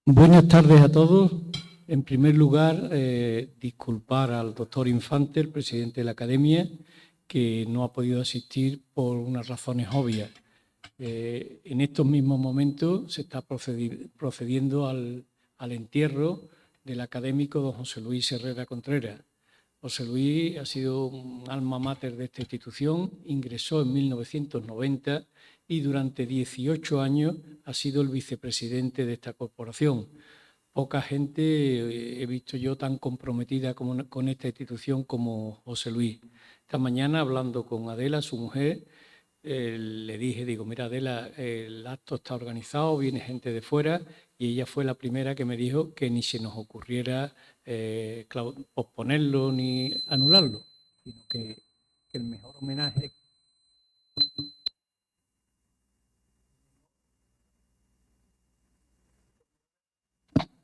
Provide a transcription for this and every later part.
Buenas tardes a todos. En primer lugar, disculpar al doctor Infante, el presidente de la Academia, que no ha podido asistir por unas razones obvias. En estos mismos momentos se está procediendo al entierro del académico don José Luis Herrera Contreras. José Luis ha sido un alma mater de esta institución, ingresó en 1990 y durante 18 años ha sido el vicepresidente de esta corporación. Poca gente he visto yo tan comprometida con esta institución como José Luis. Esta mañana, hablando con Adela, su mujer, le dije, mira Adela, el acto está organizado, viene gente de fuera, y ella fue la primera que me dijo que ni se nos ocurriera posponerlo ni anularlo, sino que el mejor homenaje...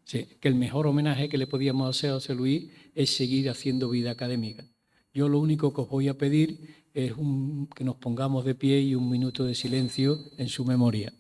Sí, que el mejor homenaje que le podíamos hacer a José Luis es seguir haciendo vida académica. Yo lo único que os voy a pedir es que nos pongamos de pie y un minuto de silencio en su memoria.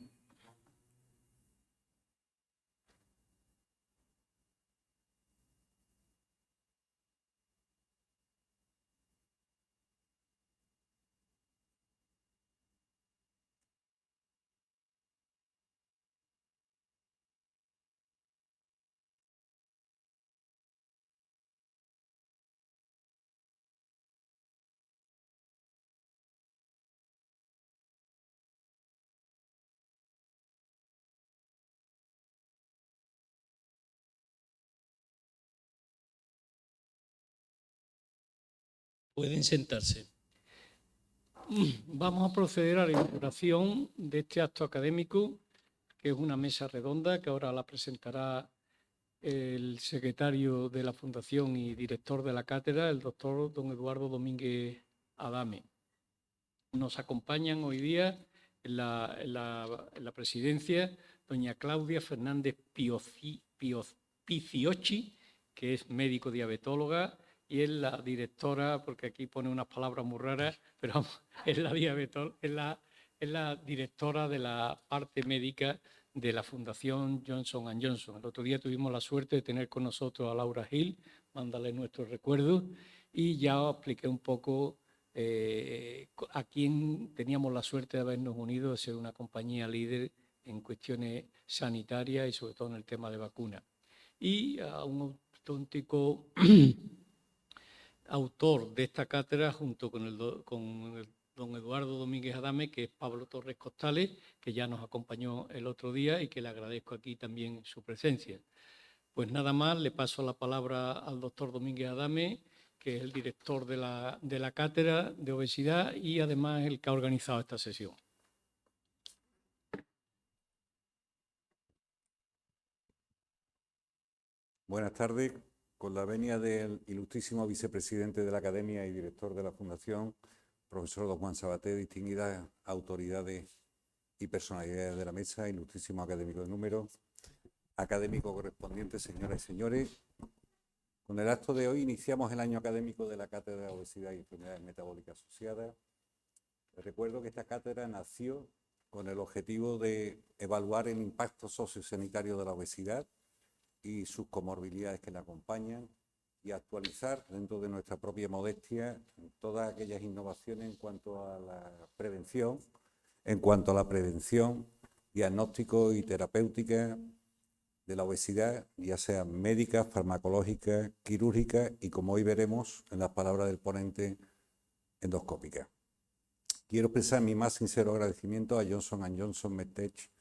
Pueden sentarse. Vamos a proceder a la inauguración de este acto académico, que es una mesa redonda que ahora la presentará el secretario de la Fundación y director de la cátedra, el doctor don Eduardo Domínguez Adame. Nos acompañan hoy día en la presidencia doña Claudia Fernández Piciochi, que es médico diabetóloga, y es la directora, porque aquí pone unas palabras muy raras, pero vamos, es la directora de la parte médica de la Fundación Johnson & Johnson. El otro día tuvimos la suerte de tener con nosotros a Laura Gil, mándale nuestros recuerdos, y ya os expliqué un poco a quién teníamos la suerte de habernos unido, de ser una compañía líder en cuestiones sanitarias y sobre todo en el tema de vacunas. Y a un auténtico autor de esta cátedra, junto con el don Eduardo Domínguez Adame, que es Pablo Torres Costales, que ya nos acompañó el otro día y que le agradezco aquí también su presencia. Pues nada más, le paso la palabra al doctor Domínguez Adame, que es el director de la cátedra de obesidad y además el que ha organizado esta sesión. Buenas tardes. Con la venia del ilustrísimo vicepresidente de la Academia y director de la Fundación, profesor don Juan Sabaté, distinguidas autoridades y personalidades de la mesa, ilustrísimo académico de números, académico correspondiente, señoras y señores. Con el acto de hoy iniciamos el año académico de la Cátedra de Obesidad y Enfermedades Metabólicas Asociadas. Les recuerdo que esta cátedra nació con el objetivo de evaluar el impacto sociosanitario de la obesidad y sus comorbilidades que la acompañan y actualizar dentro de nuestra propia modestia todas aquellas innovaciones en cuanto a la prevención, diagnóstico y terapéutica de la obesidad, ya sea médica, farmacológica, quirúrgica y, como hoy veremos en las palabras del ponente, endoscópica. Quiero expresar mi más sincero agradecimiento a Johnson & Johnson MedTech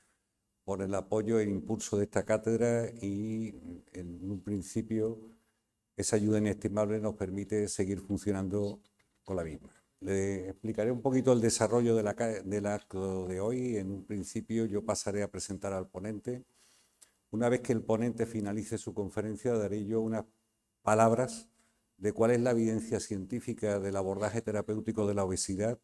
por el apoyo e impulso de esta cátedra y, en un principio, esa ayuda inestimable nos permite seguir funcionando con la misma. Le explicaré un poquito el desarrollo del acto de hoy. En un principio yo pasaré a presentar al ponente. Una vez que el ponente finalice su conferencia, daré yo unas palabras de cuál es la evidencia científica del abordaje terapéutico de la obesidad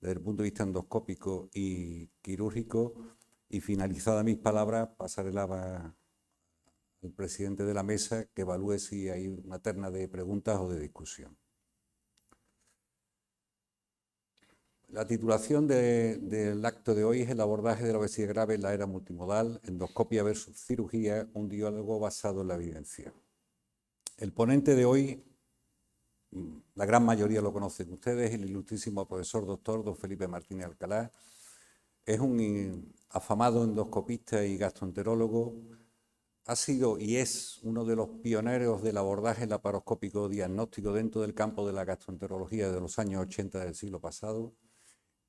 desde el punto de vista endoscópico y quirúrgico, y finalizadas mis palabras pasaré al presidente de la mesa que evalúe si hay una terna de preguntas o de discusión. La titulación del acto de hoy es el abordaje de la obesidad grave en la era multimodal, endoscopia versus cirugía, un diálogo basado en la evidencia. El ponente de hoy, la gran mayoría lo conocen ustedes, el ilustrísimo profesor doctor don Felipe Martínez Alcalá. Es un afamado endoscopista y gastroenterólogo. Ha sido y es uno de los pioneros del abordaje laparoscópico diagnóstico dentro del campo de la gastroenterología de los años 80 del siglo pasado,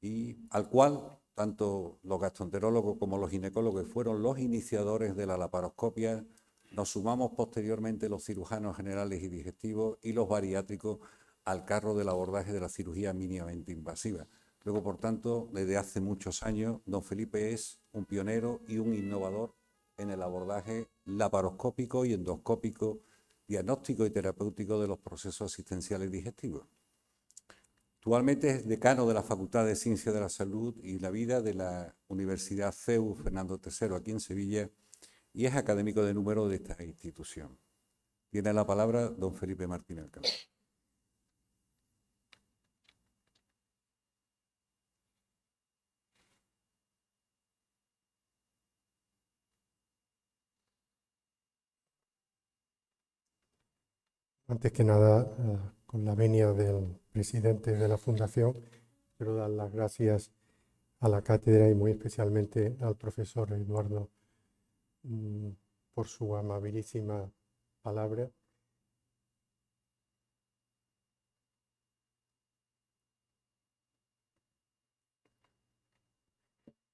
y al cual tanto los gastroenterólogos como los ginecólogos fueron los iniciadores de la laparoscopia. Nos sumamos posteriormente los cirujanos generales y digestivos y los bariátricos al carro del abordaje de la cirugía mínimamente invasiva. Luego, por tanto, desde hace muchos años, don Felipe es un pionero y un innovador en el abordaje laparoscópico y endoscópico, diagnóstico y terapéutico de los procesos asistenciales digestivos. Actualmente es decano de la Facultad de Ciencias de la Salud y la Vida de la Universidad CEU Fernando III aquí en Sevilla y es académico de número de esta institución. Tiene la palabra don Felipe Martínez Alcalá. Antes que nada, con la venia del presidente de la Fundación, quiero dar las gracias a la cátedra y muy especialmente al profesor Eduardo por su amabilísima palabra.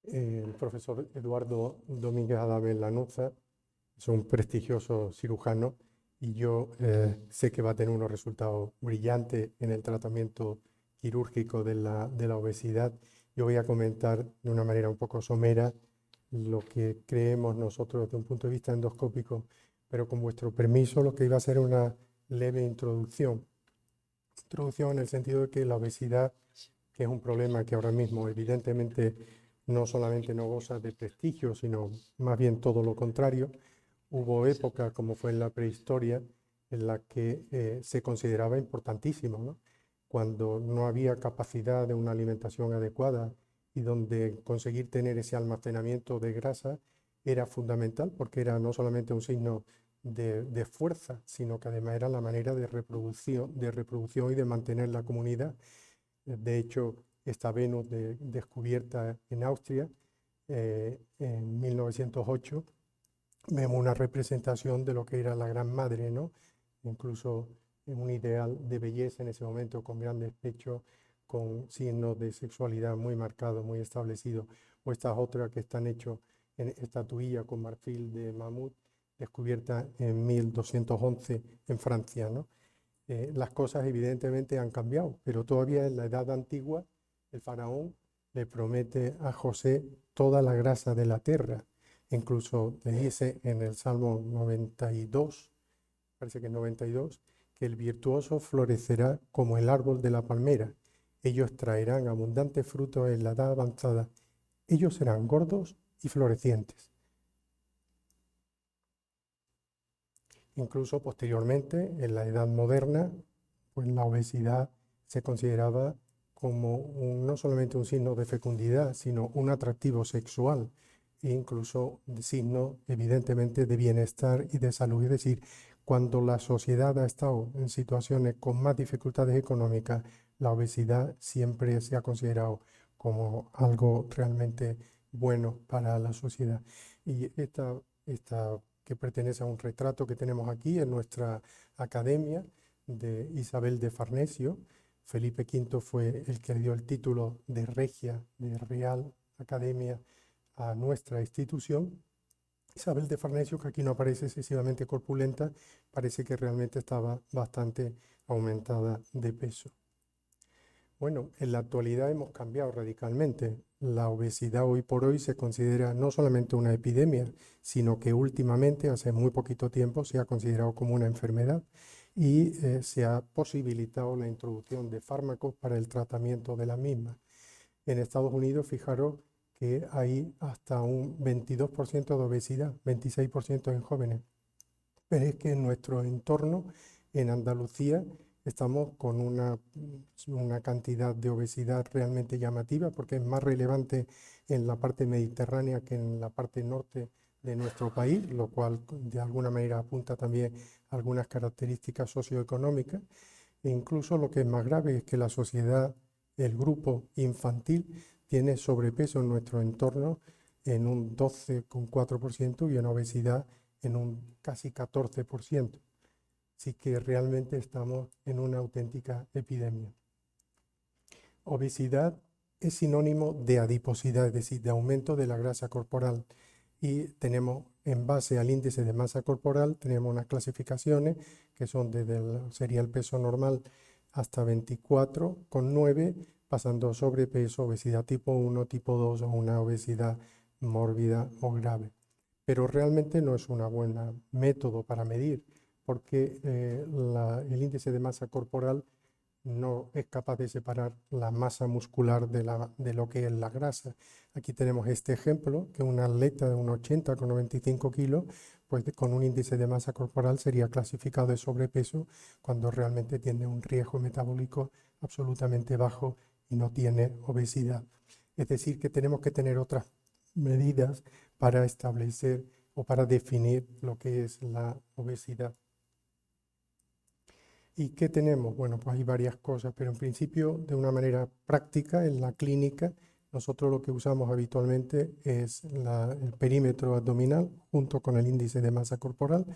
El profesor Eduardo Domínguez Adames Lanuza es un prestigioso cirujano y yo sé que va a tener unos resultados brillantes en el tratamiento quirúrgico de la obesidad. Yo voy a comentar de una manera un poco somera lo que creemos nosotros desde un punto de vista endoscópico, pero con vuestro permiso lo que iba a ser una leve introducción. Introducción en el sentido de que la obesidad, que es un problema que ahora mismo evidentemente no solamente no goza de prestigio, sino más bien todo lo contrario. Hubo épocas, como fue en la prehistoria, en la que se consideraba importantísimo, ¿no? Cuando no había capacidad de una alimentación adecuada y donde conseguir tener ese almacenamiento de grasa era fundamental porque era no solamente un signo de fuerza, sino que además era la manera de reproducción y de mantener la comunidad. De hecho, esta Venus descubierta en Austria en 1908, vemos una representación de lo que era la Gran Madre, ¿no? Incluso en un ideal de belleza en ese momento, con grandes pechos, con signos de sexualidad muy marcados, muy establecidos, o estas otras que están hechas en estatuilla con marfil de mamut, descubierta en 1211 en Francia, ¿no? Las cosas evidentemente han cambiado, pero todavía en la edad antigua el faraón le promete a José toda la grasa de la tierra. Incluso le dice en el Salmo 92, parece que es 92, que el virtuoso florecerá como el árbol de la palmera. Ellos traerán abundantes frutos en la edad avanzada. Ellos serán gordos y florecientes. Incluso posteriormente, en la edad moderna, pues la obesidad se consideraba como no solamente un signo de fecundidad, sino un atractivo sexual e incluso de signo evidentemente de bienestar y de salud. Es decir, cuando la sociedad ha estado en situaciones con más dificultades económicas, la obesidad siempre se ha considerado como algo realmente bueno para la sociedad. Y esta que pertenece a un retrato que tenemos aquí en nuestra academia de Isabel de Farnesio. Felipe V fue el que dio el título de Regia, de Real Academia, a nuestra institución. Isabel de Farnesio, que aquí no aparece excesivamente corpulenta, parece que realmente estaba bastante aumentada de peso. Bueno, en la actualidad hemos cambiado radicalmente. La obesidad hoy por hoy se considera no solamente una epidemia, sino que últimamente, hace muy poquito tiempo, se ha considerado como una enfermedad y se ha posibilitado la introducción de fármacos para el tratamiento de la misma. En Estados Unidos, fijaros que hay hasta un 22% de obesidad, 26% en jóvenes. Pero es que en nuestro entorno, en Andalucía, estamos con una cantidad de obesidad realmente llamativa, porque es más relevante en la parte mediterránea que en la parte norte de nuestro país, lo cual de alguna manera apunta también a algunas características socioeconómicas. E incluso lo que es más grave es que la sociedad, el grupo infantil, tiene sobrepeso en nuestro entorno en un 12,4% y en obesidad en un casi 14%. Así que realmente estamos en una auténtica epidemia. Obesidad es sinónimo de adiposidad, es decir, de aumento de la grasa corporal. Y tenemos, en base al índice de masa corporal, tenemos unas clasificaciones que son sería el peso normal hasta 24,9, pasando a sobrepeso, obesidad tipo 1, tipo 2 o una obesidad mórbida o grave. Pero realmente no es un buen método para medir, porque el índice de masa corporal no es capaz de separar la masa muscular de lo que es la grasa. Aquí tenemos este ejemplo, que un atleta de un 80 con 95 kilos, pues con un índice de masa corporal sería clasificado de sobrepeso cuando realmente tiene un riesgo metabólico absolutamente bajo y no tiene obesidad. Es decir, que tenemos que tener otras medidas para establecer o para definir lo que es la obesidad. ¿Y qué tenemos? Bueno, pues hay varias cosas, pero en principio, de una manera práctica, en la clínica, nosotros lo que usamos habitualmente es el perímetro abdominal junto con el índice de masa corporal,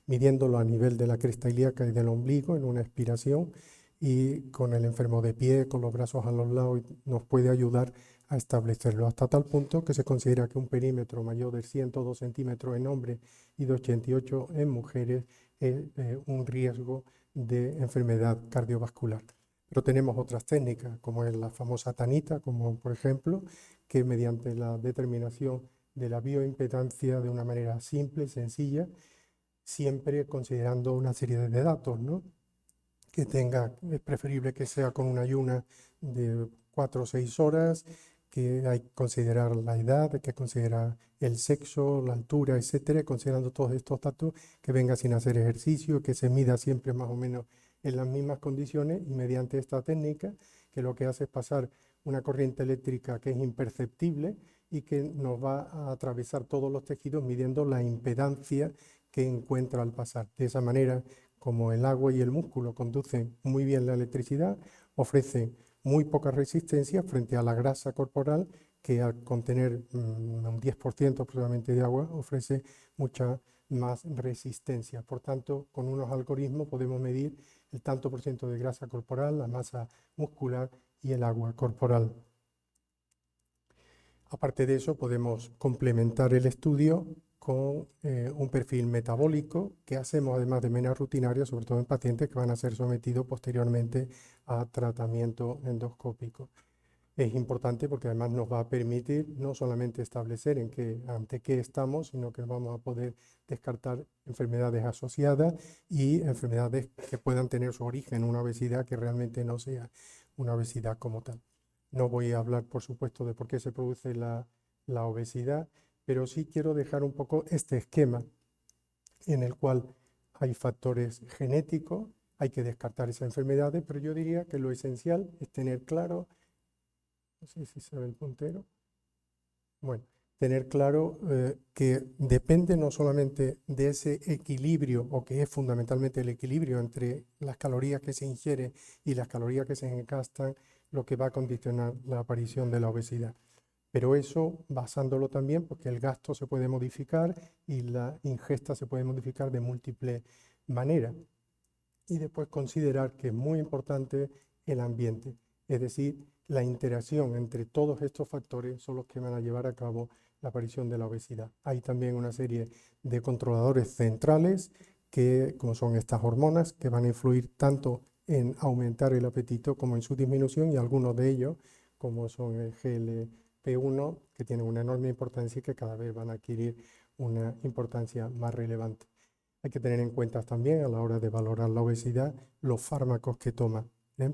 midiéndolo a nivel de la cresta ilíaca y del ombligo en una expiración, y con el enfermo de pie, con los brazos a los lados, nos puede ayudar a establecerlo, hasta tal punto que se considera que un perímetro mayor de 102 centímetros en hombres y de 88 en mujeres es un riesgo de enfermedad cardiovascular. Pero tenemos otras técnicas, como es la famosa tanita, como por ejemplo, que mediante la determinación de la bioimpedancia de una manera simple, sencilla, siempre considerando una serie de datos, ¿no? Es preferible que sea con una ayuna de 4 o 6 horas, que hay que considerar la edad, hay que considerar el sexo, la altura, etcétera, considerando todos estos datos, que venga sin hacer ejercicio, que se mida siempre más o menos en las mismas condiciones, y mediante esta técnica, que lo que hace es pasar una corriente eléctrica que es imperceptible y que nos va a atravesar todos los tejidos midiendo la impedancia que encuentra al pasar. De esa manera, como el agua y el músculo conducen muy bien la electricidad, ofrecen muy poca resistencia frente a la grasa corporal, que al contener un 10% aproximadamente de agua ofrece mucha más resistencia. Por tanto, con unos algoritmos podemos medir el tanto por ciento de grasa corporal, la masa muscular y el agua corporal. Aparte de eso, podemos complementar el estudio con un perfil metabólico que hacemos además de manera rutinaria, sobre todo en pacientes que van a ser sometidos posteriormente a tratamiento endoscópico. Es importante porque además nos va a permitir no solamente establecer ante qué estamos, sino que vamos a poder descartar enfermedades asociadas y enfermedades que puedan tener su origen en una obesidad que realmente no sea una obesidad como tal. No voy a hablar, por supuesto, de por qué se produce la obesidad, pero sí quiero dejar un poco este esquema en el cual hay factores genéticos, hay que descartar esas enfermedades, pero yo diría que lo esencial es tener claro, no sé si se ve el puntero, bueno, tener claro que depende no solamente de ese equilibrio, o que es fundamentalmente el equilibrio entre las calorías que se ingieren y las calorías que se gastan, lo que va a condicionar la aparición de la obesidad. Pero eso basándolo también, porque el gasto se puede modificar y la ingesta se puede modificar de múltiples maneras. Y después considerar que es muy importante el ambiente, es decir, la interacción entre todos estos factores son los que van a llevar a cabo la aparición de la obesidad. Hay también una serie de controladores centrales, como son estas hormonas, que van a influir tanto en aumentar el apetito como en su disminución, y algunos de ellos, como son el GLP-1, que tienen una enorme importancia y que cada vez van a adquirir una importancia más relevante. Hay que tener en cuenta también a la hora de valorar la obesidad los fármacos que toman,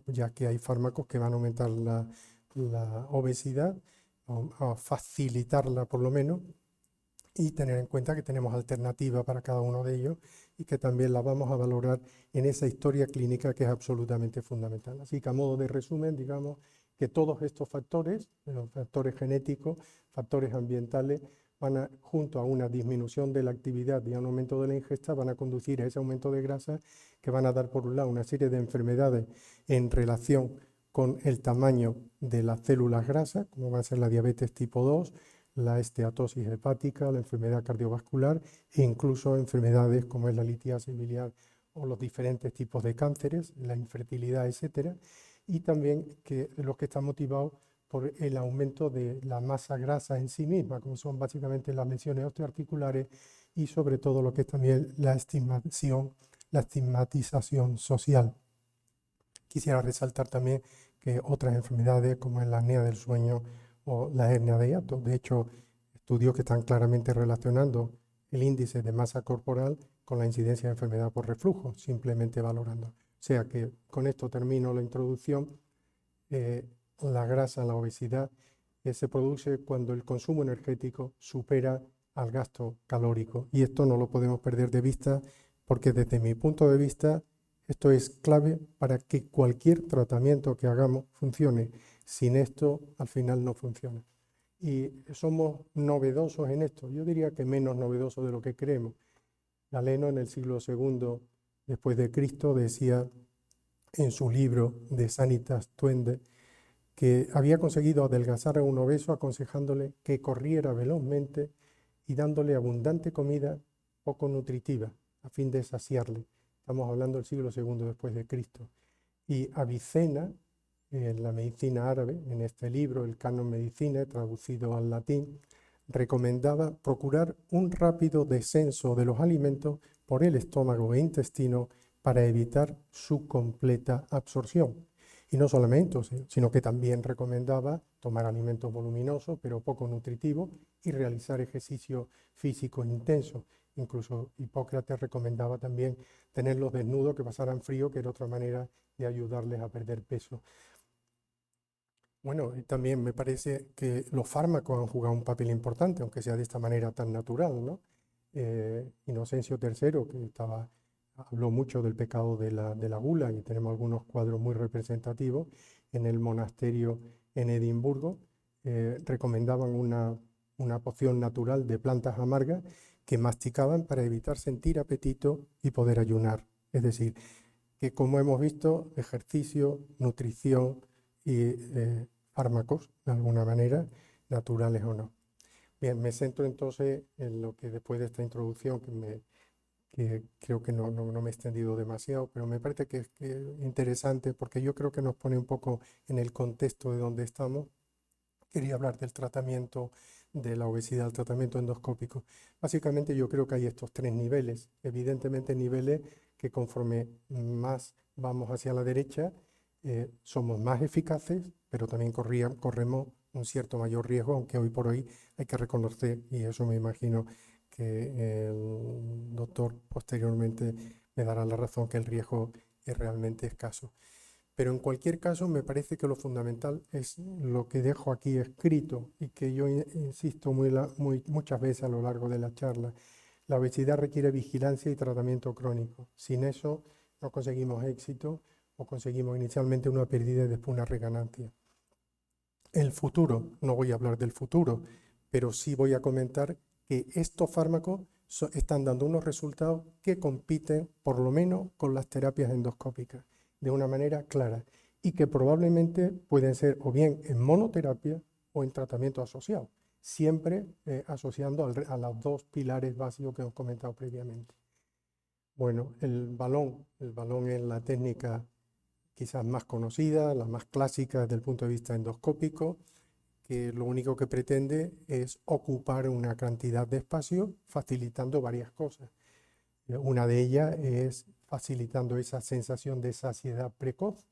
ya que hay fármacos que van a aumentar la obesidad, a facilitarla por lo menos, y tener en cuenta que tenemos alternativas para cada uno de ellos y que también las vamos a valorar en esa historia clínica que es absolutamente fundamental. Así que a modo de resumen, digamos que todos estos factores, los factores genéticos, factores ambientales, junto a una disminución de la actividad y a un aumento de la ingesta, van a conducir a ese aumento de grasa que van a dar por un lado una serie de enfermedades en relación con el tamaño de las células grasas, como va a ser la diabetes tipo 2, la esteatosis hepática, la enfermedad cardiovascular e incluso enfermedades como es la litiasis biliar o los diferentes tipos de cánceres, la infertilidad, etcétera, y también los que están motivados por el aumento de la masa grasa en sí misma, como son básicamente las lesiones osteoarticulares y sobre todo lo que es también la estigmatización social. Quisiera resaltar también que otras enfermedades como es la apnea del sueño o la hernia de hiato, de hecho, estudios que están claramente relacionando el índice de masa corporal con la incidencia de enfermedad por reflujo, simplemente valorando. O sea que con esto termino la introducción. La grasa, la obesidad, se produce cuando el consumo energético supera al gasto calórico. Y esto no lo podemos perder de vista porque desde mi punto de vista esto es clave para que cualquier tratamiento que hagamos funcione. Sin esto, al final no funciona. Y somos novedosos en esto. Yo diría que menos novedosos de lo que creemos. Galeno en el siglo II después de Cristo decía en su libro de Sanitas Tuende que había conseguido adelgazar a un obeso aconsejándole que corriera velozmente y dándole abundante comida poco nutritiva a fin de saciarle. Estamos hablando del siglo II después de Cristo. Y Avicena, en la medicina árabe, en este libro, el Canon Medicinae, traducido al latín, recomendaba procurar un rápido descenso de los alimentos por el estómago e intestino para evitar su completa absorción. Y no solamente, sino que también recomendaba tomar alimentos voluminosos pero poco nutritivos y realizar ejercicio físico intenso. Incluso Hipócrates recomendaba también tenerlos desnudos, que pasaran frío, que era otra manera de ayudarles a perder peso. Bueno, y también me parece que los fármacos han jugado un papel importante, aunque sea de esta manera tan natural, ¿no? Inocencio III, que habló mucho del pecado de la gula, y tenemos algunos cuadros muy representativos en el monasterio en Edimburgo. Recomendaban una poción natural de plantas amargas que masticaban para evitar sentir apetito y poder ayunar. Es decir, que como hemos visto, ejercicio, nutrición y fármacos, de alguna manera, naturales o no. Bien, me centro entonces en lo que después de esta introducción, que creo que no me he extendido demasiado, pero me parece que es interesante porque yo creo que nos pone un poco en el contexto de donde estamos. Quería hablar del tratamiento de la obesidad, el tratamiento endoscópico. Básicamente yo creo que hay estos tres niveles, evidentemente niveles que conforme más vamos hacia la derecha, somos más eficaces, pero también corremos un cierto mayor riesgo, aunque hoy por hoy hay que reconocer, y eso me imagino que el doctor posteriormente me dará la razón, que el riesgo es realmente escaso. Pero en cualquier caso me parece que lo fundamental es lo que dejo aquí escrito y que yo insisto muchas veces a lo largo de la charla. La obesidad requiere vigilancia y tratamiento crónico. Sin eso no conseguimos éxito o conseguimos inicialmente una pérdida y después una reganancia. El futuro, no voy a hablar del futuro, pero sí voy a comentar que estos fármacos están dando unos resultados que compiten por lo menos con las terapias endoscópicas de una manera clara y que probablemente pueden ser o bien en monoterapia o en tratamiento asociado, siempre asociando a los dos pilares básicos que hemos comentado previamente. Bueno, el balón es la técnica quizás más conocida, la más clásica desde el punto de vista endoscópico, que lo único que pretende es ocupar una cantidad de espacio facilitando varias cosas. Una de ellas es facilitando esa sensación de saciedad precoz,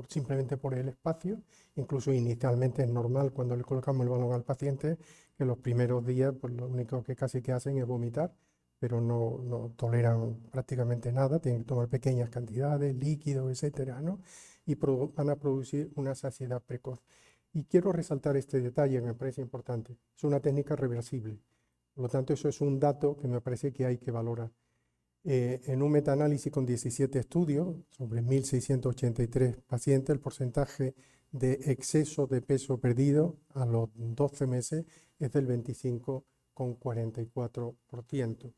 simplemente por el espacio. Incluso inicialmente es normal cuando le colocamos el balón al paciente que los primeros días pues, lo único que casi que hacen es vomitar, pero no toleran prácticamente nada, tienen que tomar pequeñas cantidades, líquidos, etcétera, ¿no? Y van a producir una saciedad precoz. Y quiero resaltar este detalle que me parece importante. Es una técnica reversible. Por lo tanto, eso es un dato que me parece que hay que valorar. En un metaanálisis con 17 estudios sobre 1.683 pacientes, el porcentaje de exceso de peso perdido a los 12 meses es del 25,44%.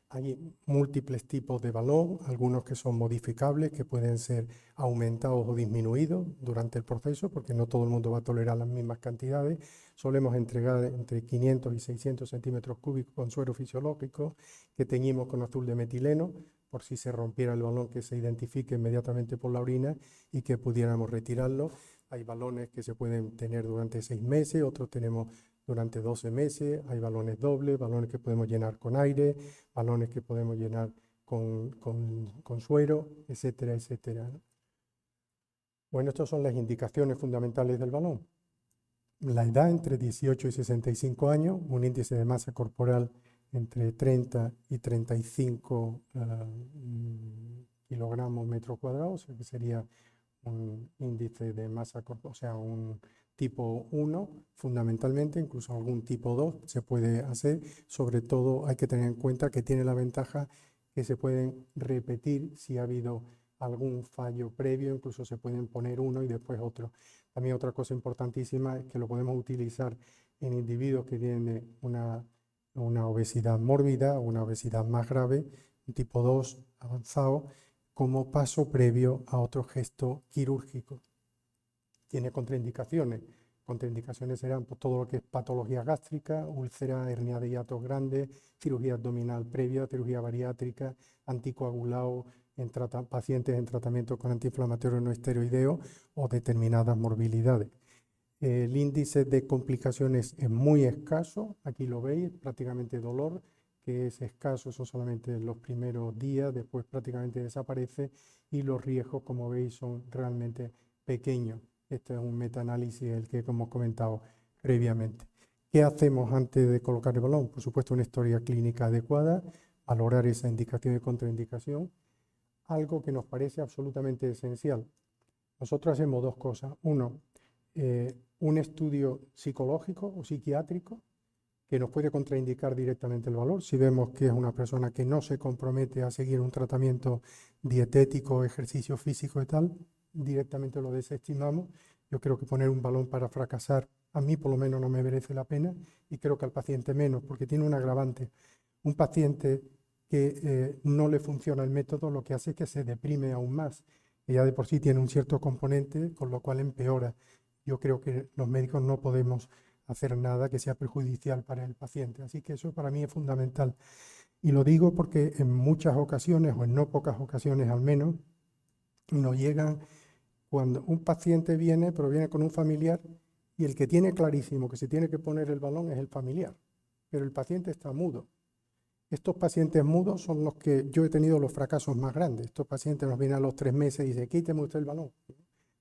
Hay múltiples tipos de balón, algunos que son modificables, que pueden ser aumentados o disminuidos durante el proceso, porque no todo el mundo va a tolerar las mismas cantidades. Solemos entregar entre 500 y 600 centímetros cúbicos con suero fisiológico, que teñimos con azul de metileno, por si se rompiera el balón, que se identifique inmediatamente por la orina y que pudiéramos retirarlo. Hay balones que se pueden tener durante 6 meses, otros tenemos durante 12 meses, hay balones dobles, balones que podemos llenar con aire, balones que podemos llenar con suero, etcétera, etcétera, ¿no? Bueno, estas son las indicaciones fundamentales del balón. La edad entre 18 y 65 años, un índice de masa corporal entre 30 y 35 kilogramos metro cuadrado, o sea que sería un índice de masa corporal, o sea, un tipo 1, fundamentalmente, incluso algún tipo 2 se puede hacer. Sobre todo hay que tener en cuenta que tiene la ventaja que se pueden repetir si ha habido algún fallo previo, incluso se pueden poner uno y después otro. También otra cosa importantísima es que lo podemos utilizar en individuos que tienen una obesidad mórbida o una obesidad más grave, un tipo 2 avanzado, como paso previo a otro gesto quirúrgico. Tiene contraindicaciones. Contraindicaciones serán pues, todo lo que es patología gástrica, úlcera, hernia de hiato grande, cirugía abdominal previa, cirugía bariátrica, anticoagulado en pacientes en tratamiento con antiinflamatorios no esteroideos o determinadas morbilidades. El índice de complicaciones es muy escaso, aquí lo veis, prácticamente dolor, que es escaso, eso solamente en los primeros días, después prácticamente desaparece y los riesgos, como veis, son realmente pequeños. Este es un metaanálisis, el que hemos comentado previamente. ¿Qué hacemos antes de colocar el balón? Por supuesto, una historia clínica adecuada, valorar esa indicación y contraindicación, algo que nos parece absolutamente esencial. Nosotros hacemos dos cosas. Uno, un estudio psicológico o psiquiátrico que nos puede contraindicar directamente el valor. Si vemos que es una persona que no se compromete a seguir un tratamiento dietético, ejercicio físico y tal, directamente lo desestimamos. Yo creo que poner un balón para fracasar, a mí por lo menos no me merece la pena y creo que al paciente menos, porque tiene un agravante. Un paciente que no le funciona el método lo que hace es que se deprime aún más. Ella de por sí tiene un cierto componente, con lo cual empeora. Yo creo que los médicos no podemos hacer nada que sea perjudicial para el paciente. Así que eso para mí es fundamental. Y lo digo porque en muchas ocasiones, o en no pocas ocasiones al menos, nos llegan cuando un paciente viene, pero viene con un familiar y el que tiene clarísimo que se tiene que poner el balón es el familiar, pero el paciente está mudo. Estos pacientes mudos son los que yo he tenido los fracasos más grandes. Estos pacientes nos vienen a los 3 meses y dicen, quíteme usted el balón.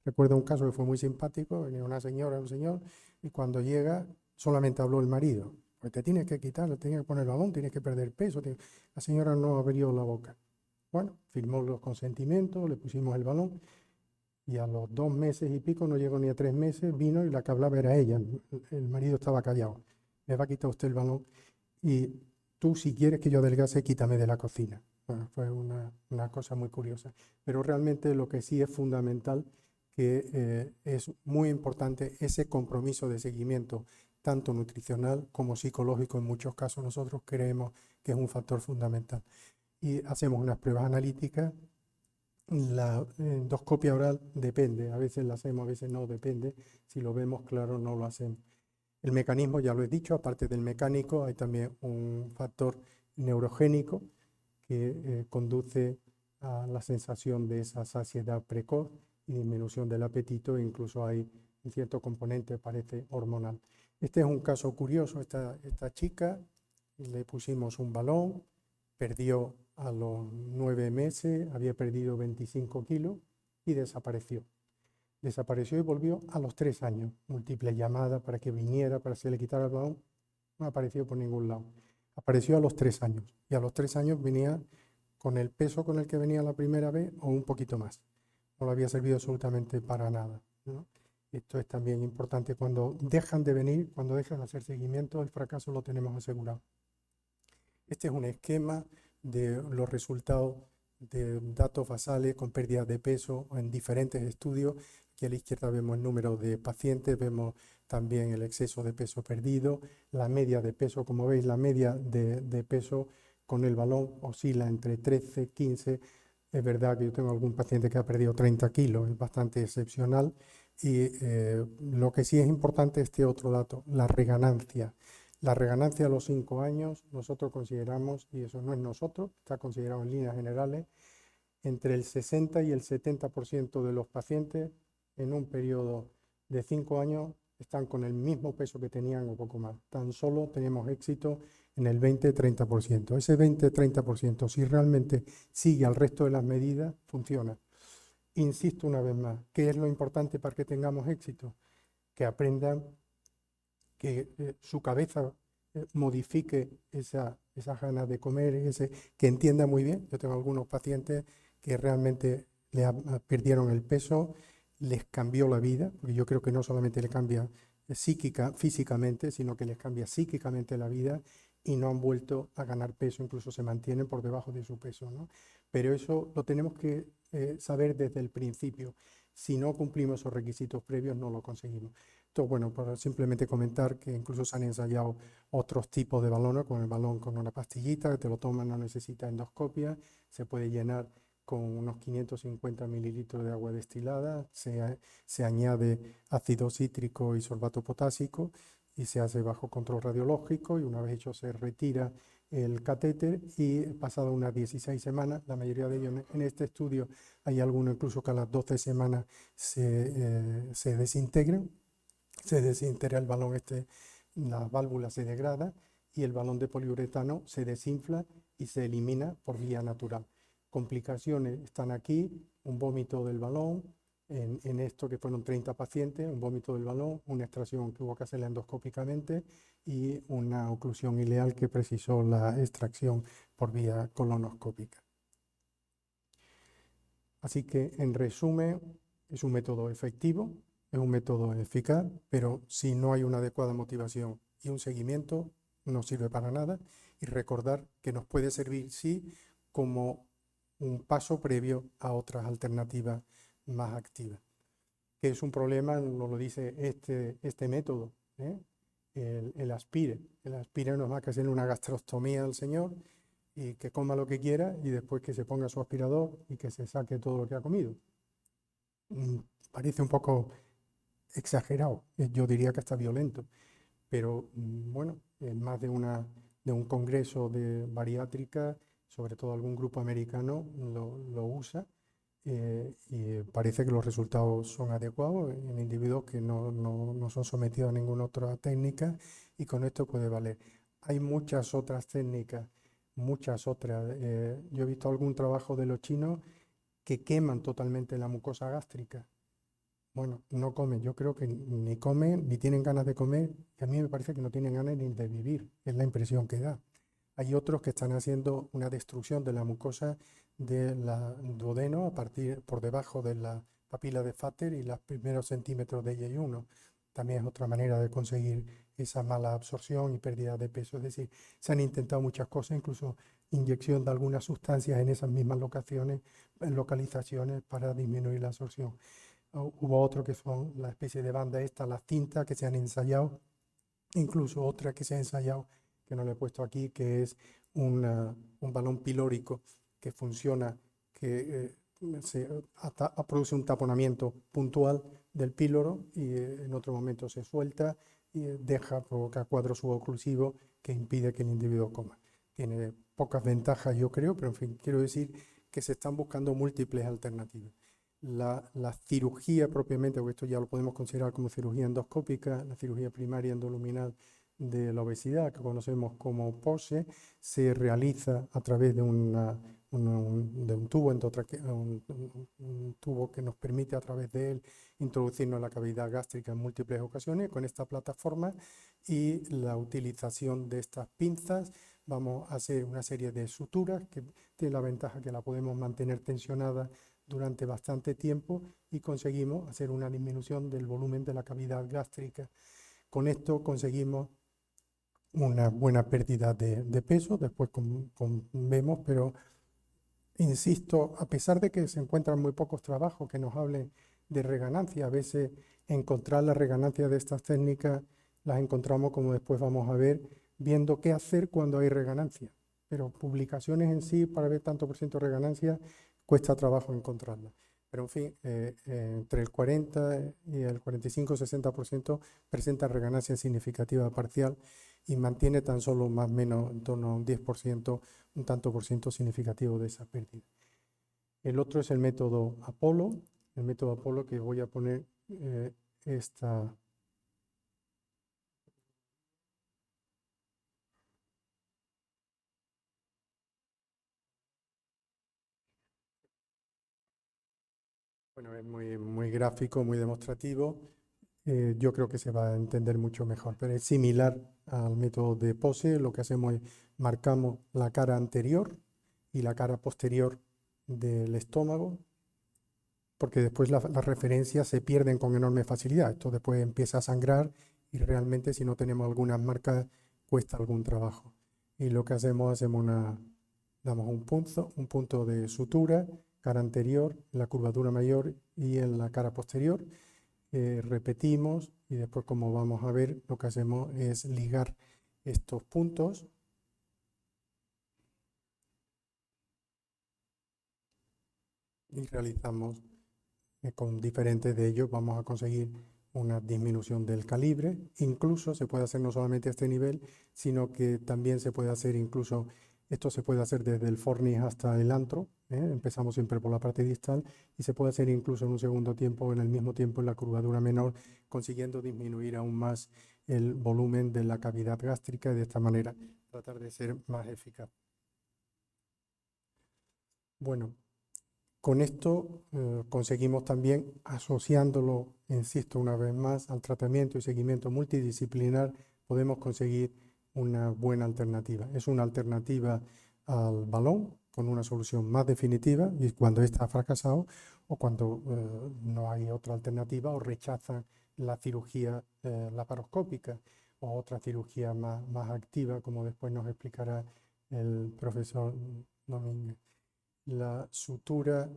Recuerdo un caso que fue muy simpático, venía una señora, un señor, y cuando llega solamente habló el marido. Pues te tienes que quitar, te tienes que poner el balón, tienes que perder peso. La señora no abrió la boca. Bueno, firmó los consentimientos, le pusimos el balón y a los 2 meses y pico, no llegó ni a 3 meses, vino y la que hablaba era ella. El marido estaba callado. Me va a quitar usted el balón y tú si quieres que yo adelgace, quítame de la cocina. Bueno, fue una cosa muy curiosa. Pero realmente lo que sí es fundamental, que es muy importante ese compromiso de seguimiento, tanto nutricional como psicológico. En muchos casos nosotros creemos que es un factor fundamental. Y hacemos unas pruebas analíticas. La endoscopia oral depende, a veces la hacemos, a veces no, depende. Si lo vemos claro, no lo hacemos. El mecanismo, ya lo he dicho, aparte del mecánico, hay también un factor neurogénico que conduce a la sensación de esa saciedad precoz y disminución del apetito, e incluso hay un cierto componente, parece, hormonal. Este es un caso curioso, esta chica, le pusimos un balón, perdió a los 9 meses, había perdido 25 kilos y desapareció. Desapareció y volvió a los 3 años. Múltiples llamadas para que viniera, para que se le quitara el balón. No apareció por ningún lado. Apareció a los 3 años. Y a los 3 años venía con el peso con el que venía la primera vez o un poquito más. No le había servido absolutamente para nada, ¿no? Esto es también importante. Cuando dejan de venir, cuando dejan de hacer seguimiento, el fracaso lo tenemos asegurado. Este es un esquema de los resultados de datos basales con pérdidas de peso en diferentes estudios. Aquí a la izquierda vemos el número de pacientes, vemos también el exceso de peso perdido, la media de peso. Como veis, la media de peso con el balón oscila entre 13 y 15. Es verdad que yo tengo algún paciente que ha perdido 30 kilos, es bastante excepcional. Y lo que sí es importante es este otro dato, la reganancia. La reganancia a los 5 años, nosotros consideramos, y eso no es nosotros, está considerado en líneas generales, entre el 60 y el 70% de los pacientes en un periodo de 5 años están con el mismo peso que tenían o poco más. Tan solo tenemos éxito en el 20-30%. Ese 20-30%, si realmente sigue al resto de las medidas, funciona. Insisto una vez más, ¿qué es lo importante para que tengamos éxito? Que aprendan, que su cabeza modifique esas ganas de comer, que entienda muy bien. Yo tengo algunos pacientes que realmente perdieron el peso, les cambió la vida, porque yo creo que no solamente le cambia físicamente, sino que les cambia psíquicamente la vida y no han vuelto a ganar peso, incluso se mantienen por debajo de su peso, ¿no? Pero eso lo tenemos que saber desde el principio. Si no cumplimos esos requisitos previos, no lo conseguimos. Entonces, bueno, para simplemente comentar que incluso se han ensayado otros tipos de balones, con el balón con una pastillita, que te lo toman, no necesita endoscopia, se puede llenar con unos 550 mililitros de agua destilada, se añade ácido cítrico y sorbato potásico y se hace bajo control radiológico, y una vez hecho se retira el catéter y pasado unas 16 semanas, la mayoría de ellos en este estudio, hay algunos incluso que a las 12 semanas se desintegran, se desintegra el balón la válvula se degrada y el balón de poliuretano se desinfla y se elimina por vía natural. Complicaciones están aquí, un vómito del balón, en esto que fueron 30 pacientes, un vómito del balón, una extracción que hubo que hacerla endoscópicamente y una oclusión ileal que precisó la extracción por vía colonoscópica. Así que, en resumen, es un método efectivo, es un método eficaz, pero si no hay una adecuada motivación y un seguimiento, no sirve para nada. Y recordar que nos puede servir, sí, como un paso previo a otras alternativas más activas. Que es un problema, nos lo dice este método, ¿eh? El Aspire. El Aspire nos va a hacer una gastrostomía al señor y que coma lo que quiera y después que se ponga su aspirador y que se saque todo lo que ha comido. Parece un poco exagerado, yo diría que hasta violento, pero bueno, en más de un congreso de bariátrica, sobre todo algún grupo americano lo usa y parece que los resultados son adecuados en individuos que no son sometidos a ninguna otra técnica, y con esto puede valer. Hay muchas otras técnicas, muchas otras. Yo he visto algún trabajo de los chinos que queman totalmente la mucosa gástrica. Bueno, no comen, yo creo que ni comen, ni tienen ganas de comer, y a mí me parece que no tienen ganas ni de vivir, es la impresión que da. Hay otros que están haciendo una destrucción de la mucosa del duodeno por debajo de la papila de Vater y los primeros centímetros de yeyuno. También es otra manera de conseguir esa mala absorción y pérdida de peso. Es decir, se han intentado muchas cosas, incluso inyección de algunas sustancias en esas mismas localizaciones para disminuir la absorción. Hubo otros que son la especie de banda esta, las cintas que se han ensayado, incluso otra que se ha ensayado, que no lo he puesto aquí, que es un balón pilórico que funciona, que produce un taponamiento puntual del píloro y en otro momento se suelta y provoca cuadro suboclusivo que impide que el individuo coma. Tiene pocas ventajas, yo creo, pero en fin, quiero decir que se están buscando múltiples alternativas. La cirugía propiamente, porque esto ya lo podemos considerar como cirugía endoscópica, la cirugía primaria endoluminal de la obesidad, que conocemos como POSE, se realiza a través de un tubo, un tubo que nos permite a través de él introducirnos en la cavidad gástrica en múltiples ocasiones con esta plataforma, y la utilización de estas pinzas. Vamos a hacer una serie de suturas que tiene la ventaja que la podemos mantener tensionada durante bastante tiempo y conseguimos hacer una disminución del volumen de la cavidad gástrica. Con esto conseguimos una buena pérdida de peso, después vemos, pero insisto, a pesar de que se encuentran muy pocos trabajos que nos hablen de reganancia, a veces encontrar la reganancia de estas técnicas las encontramos, como después vamos a ver, viendo qué hacer cuando hay reganancia. Pero publicaciones en sí, para ver tanto por ciento de reganancia, cuesta trabajo encontrarlas. Pero en fin, entre el 40 y el 45-60% presenta reganancia significativa parcial y mantiene tan solo más o menos en torno a un 10%, un tanto por ciento significativo de esa pérdida. El otro es el método Apolo. El método Apolo, que voy a poner esta... Bueno, es muy gráfico, muy demostrativo. Yo creo que se va a entender mucho mejor, pero es similar al método de Pose. Lo que hacemos es marcamos la cara anterior y la cara posterior del estómago, porque después las referencias se pierden con enorme facilidad. Esto después empieza a sangrar y realmente si no tenemos algunas marcas cuesta algún trabajo. Y lo que hacemos, damos un punto de sutura, cara anterior, en la curvatura mayor y en la cara posterior. Repetimos y después, como vamos a ver, lo que hacemos es ligar estos puntos y realizamos con diferentes de ellos, vamos a conseguir una disminución del calibre. Incluso se puede hacer no solamente a este nivel, sino que también se puede hacer incluso, esto se puede hacer desde el fornis hasta el antro, empezamos siempre por la parte distal y se puede hacer incluso en un segundo tiempo, en el mismo tiempo en la curvatura menor, consiguiendo disminuir aún más el volumen de la cavidad gástrica y de esta manera tratar de ser más eficaz. Bueno, con esto conseguimos también, asociándolo, insisto una vez más, al tratamiento y seguimiento multidisciplinar, podemos conseguir una buena alternativa. Es una alternativa al balón con una solución más definitiva y cuando ésta ha fracasado o cuando no hay otra alternativa o rechazan la cirugía laparoscópica o otra cirugía más activa, como después nos explicará el profesor Domínguez. La sutura,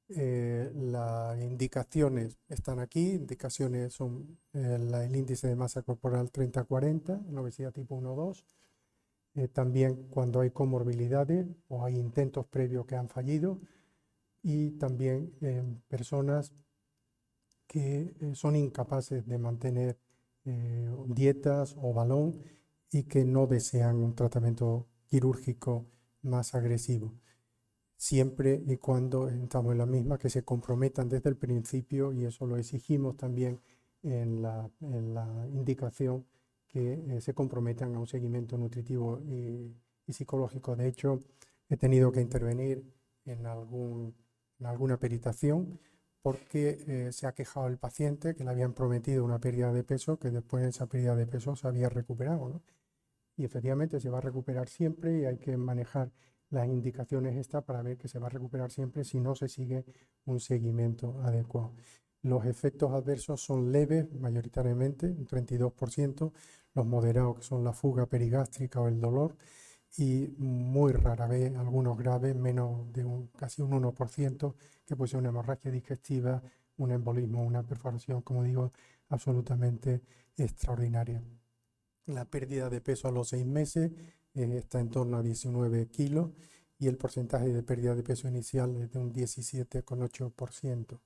las indicaciones están aquí. Indicaciones son el índice de masa corporal 30-40, en obesidad tipo 1-2. También cuando hay comorbilidades o hay intentos previos que han fallido. Y también en personas que son incapaces de mantener dietas o balón y que no desean un tratamiento quirúrgico más agresivo. Siempre y cuando estamos en la misma, que se comprometan desde el principio, y eso lo exigimos también en la indicación, que se comprometan a un seguimiento nutritivo y psicológico. De hecho, he tenido que intervenir en alguna peritación porque se ha quejado el paciente que le habían prometido una pérdida de peso, que después de esa pérdida de peso se había recuperado, ¿no? Y efectivamente se va a recuperar siempre y hay que manejar las indicaciones estas para ver que se va a recuperar siempre si no se sigue un seguimiento adecuado. Los efectos adversos son leves mayoritariamente, un 32%, los moderados que son la fuga perigástrica o el dolor y muy rara vez algunos graves, menos de casi un 1%, que puede ser una hemorragia digestiva, un embolismo, una perforación, como digo, absolutamente extraordinaria. La pérdida de peso a los 6 meses está en torno a 19 kilos y el porcentaje de pérdida de peso inicial es de un 17,8%.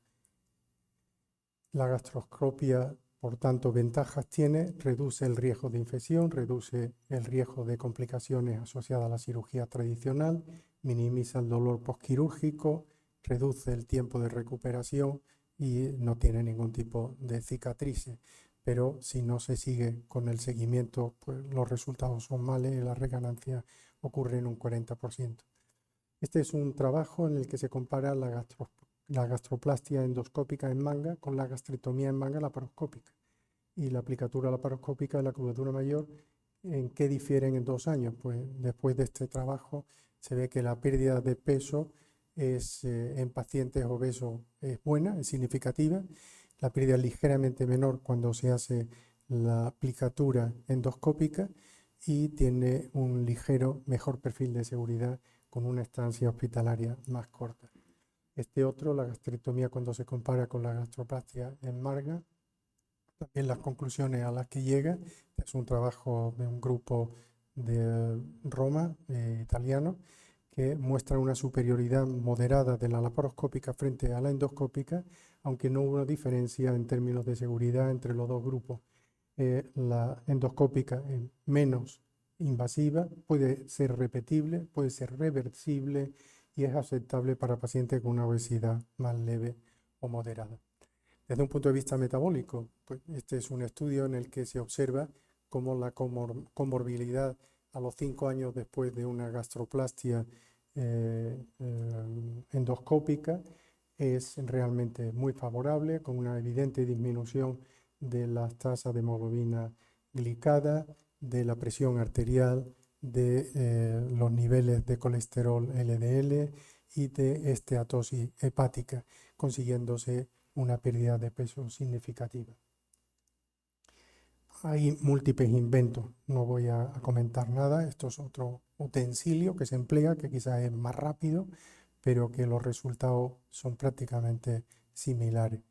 La gastroscopia, por tanto, ventajas tiene: reduce el riesgo de infección, reduce el riesgo de complicaciones asociadas a la cirugía tradicional, minimiza el dolor postquirúrgico, reduce el tiempo de recuperación y no tiene ningún tipo de cicatrices. Pero si no se sigue con el seguimiento, pues los resultados son malos y la reganancia ocurre en un 40%. Este es un trabajo en el que se compara la gastroplastia endoscópica en manga con la gastrectomía en manga laparoscópica. Y la aplicatura laparoscópica de la curvatura mayor, ¿en qué difieren en 2 años? Pues después de este trabajo se ve que la pérdida de peso en pacientes obesos es buena, es significativa. La pérdida es ligeramente menor cuando se hace la aplicatura endoscópica y tiene un ligero mejor perfil de seguridad con una estancia hospitalaria más corta. Este otro, la gastrectomía, cuando se compara con la gastroplastia en marga, también las conclusiones a las que llega, es un trabajo de un grupo de Roma, italiano, que muestra una superioridad moderada de la laparoscópica frente a la endoscópica, aunque no hubo diferencia en términos de seguridad entre los dos grupos. La endoscópica es menos invasiva, puede ser repetible, puede ser reversible y es aceptable para pacientes con una obesidad más leve o moderada. Desde un punto de vista metabólico, pues este es un estudio en el que se observa cómo la comorbilidad a los 5 años después de una gastroplastia endoscópica es realmente muy favorable, con una evidente disminución de las tasas de hemoglobina glicada, de la presión arterial, de los niveles de colesterol LDL y de esteatosis hepática, consiguiéndose una pérdida de peso significativa. Hay múltiples inventos, no voy a comentar nada, esto es otro utensilio que se emplea, que quizás es más rápido, pero que los resultados son prácticamente similares.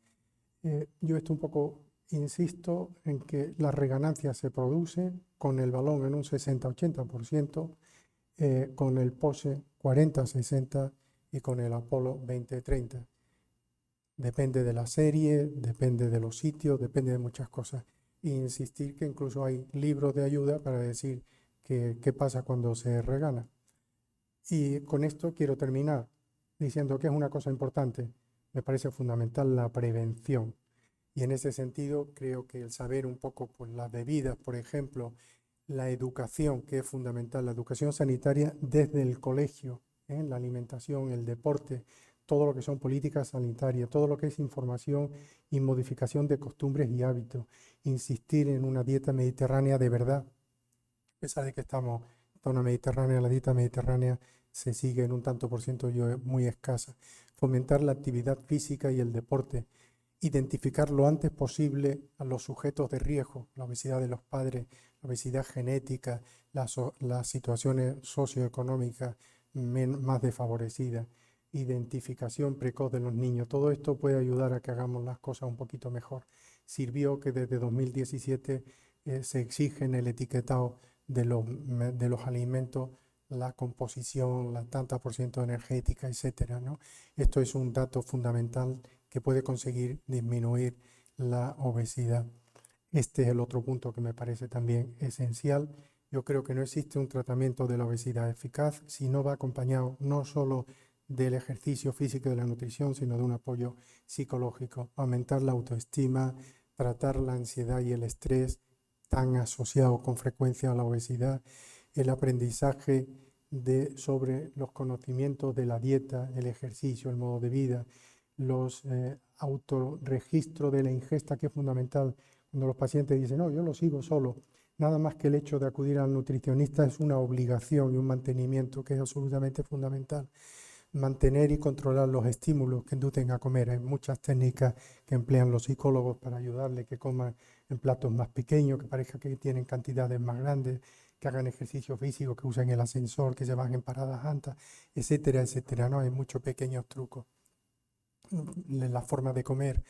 Yo esto un poco insisto en que la reganancia se produce con el balón en un 60-80%, con el POSE 40-60% y con el Apolo 20-30%. Depende de la serie, depende de los sitios, depende de muchas cosas. E insistir que incluso hay libros de ayuda para decir qué pasa cuando se regana. Y con esto quiero terminar diciendo que es una cosa importante. Me parece fundamental la prevención. Y en ese sentido creo que el saber un poco pues, las bebidas, por ejemplo, la educación, que es fundamental, la educación sanitaria desde el colegio, la alimentación, el deporte, todo lo que son políticas sanitarias, todo lo que es información y modificación de costumbres y hábitos, insistir en una dieta mediterránea de verdad. A pesar de que estamos en zona mediterránea, la dieta mediterránea se sigue en un tanto por ciento muy escasa. Fomentar la actividad física y el deporte, identificar lo antes posible a los sujetos de riesgo, la obesidad de los padres, la obesidad genética, las situaciones socioeconómicas más desfavorecidas, identificación precoz de los niños. Todo esto puede ayudar a que hagamos las cosas un poquito mejor. Sirvió que desde 2017 se exige en el etiquetado de los alimentos la composición, la tanta por ciento energética, etcétera, ¿no? Esto es un dato fundamental que puede conseguir disminuir la obesidad. Este es el otro punto que me parece también esencial. Yo creo que no existe un tratamiento de la obesidad eficaz si no va acompañado no solo del ejercicio físico y de la nutrición, sino de un apoyo psicológico. Aumentar la autoestima, tratar la ansiedad y el estrés tan asociados con frecuencia a la obesidad, el aprendizaje sobre los conocimientos de la dieta, el ejercicio, el modo de vida, los autorregistros de la ingesta, que es fundamental. Cuando los pacientes dicen, no, yo lo sigo solo, nada más que el hecho de acudir al nutricionista es una obligación y un mantenimiento que es absolutamente fundamental. Mantener y controlar los estímulos que inducen a comer. Hay muchas técnicas que emplean los psicólogos para ayudarle, que coman en platos más pequeños, que parezca que tienen cantidades más grandes, que hagan ejercicio físico, que usen el ascensor, que se bajen en paradas altas, etcétera, etcétera, ¿no? Hay muchos pequeños trucos. La forma de comer,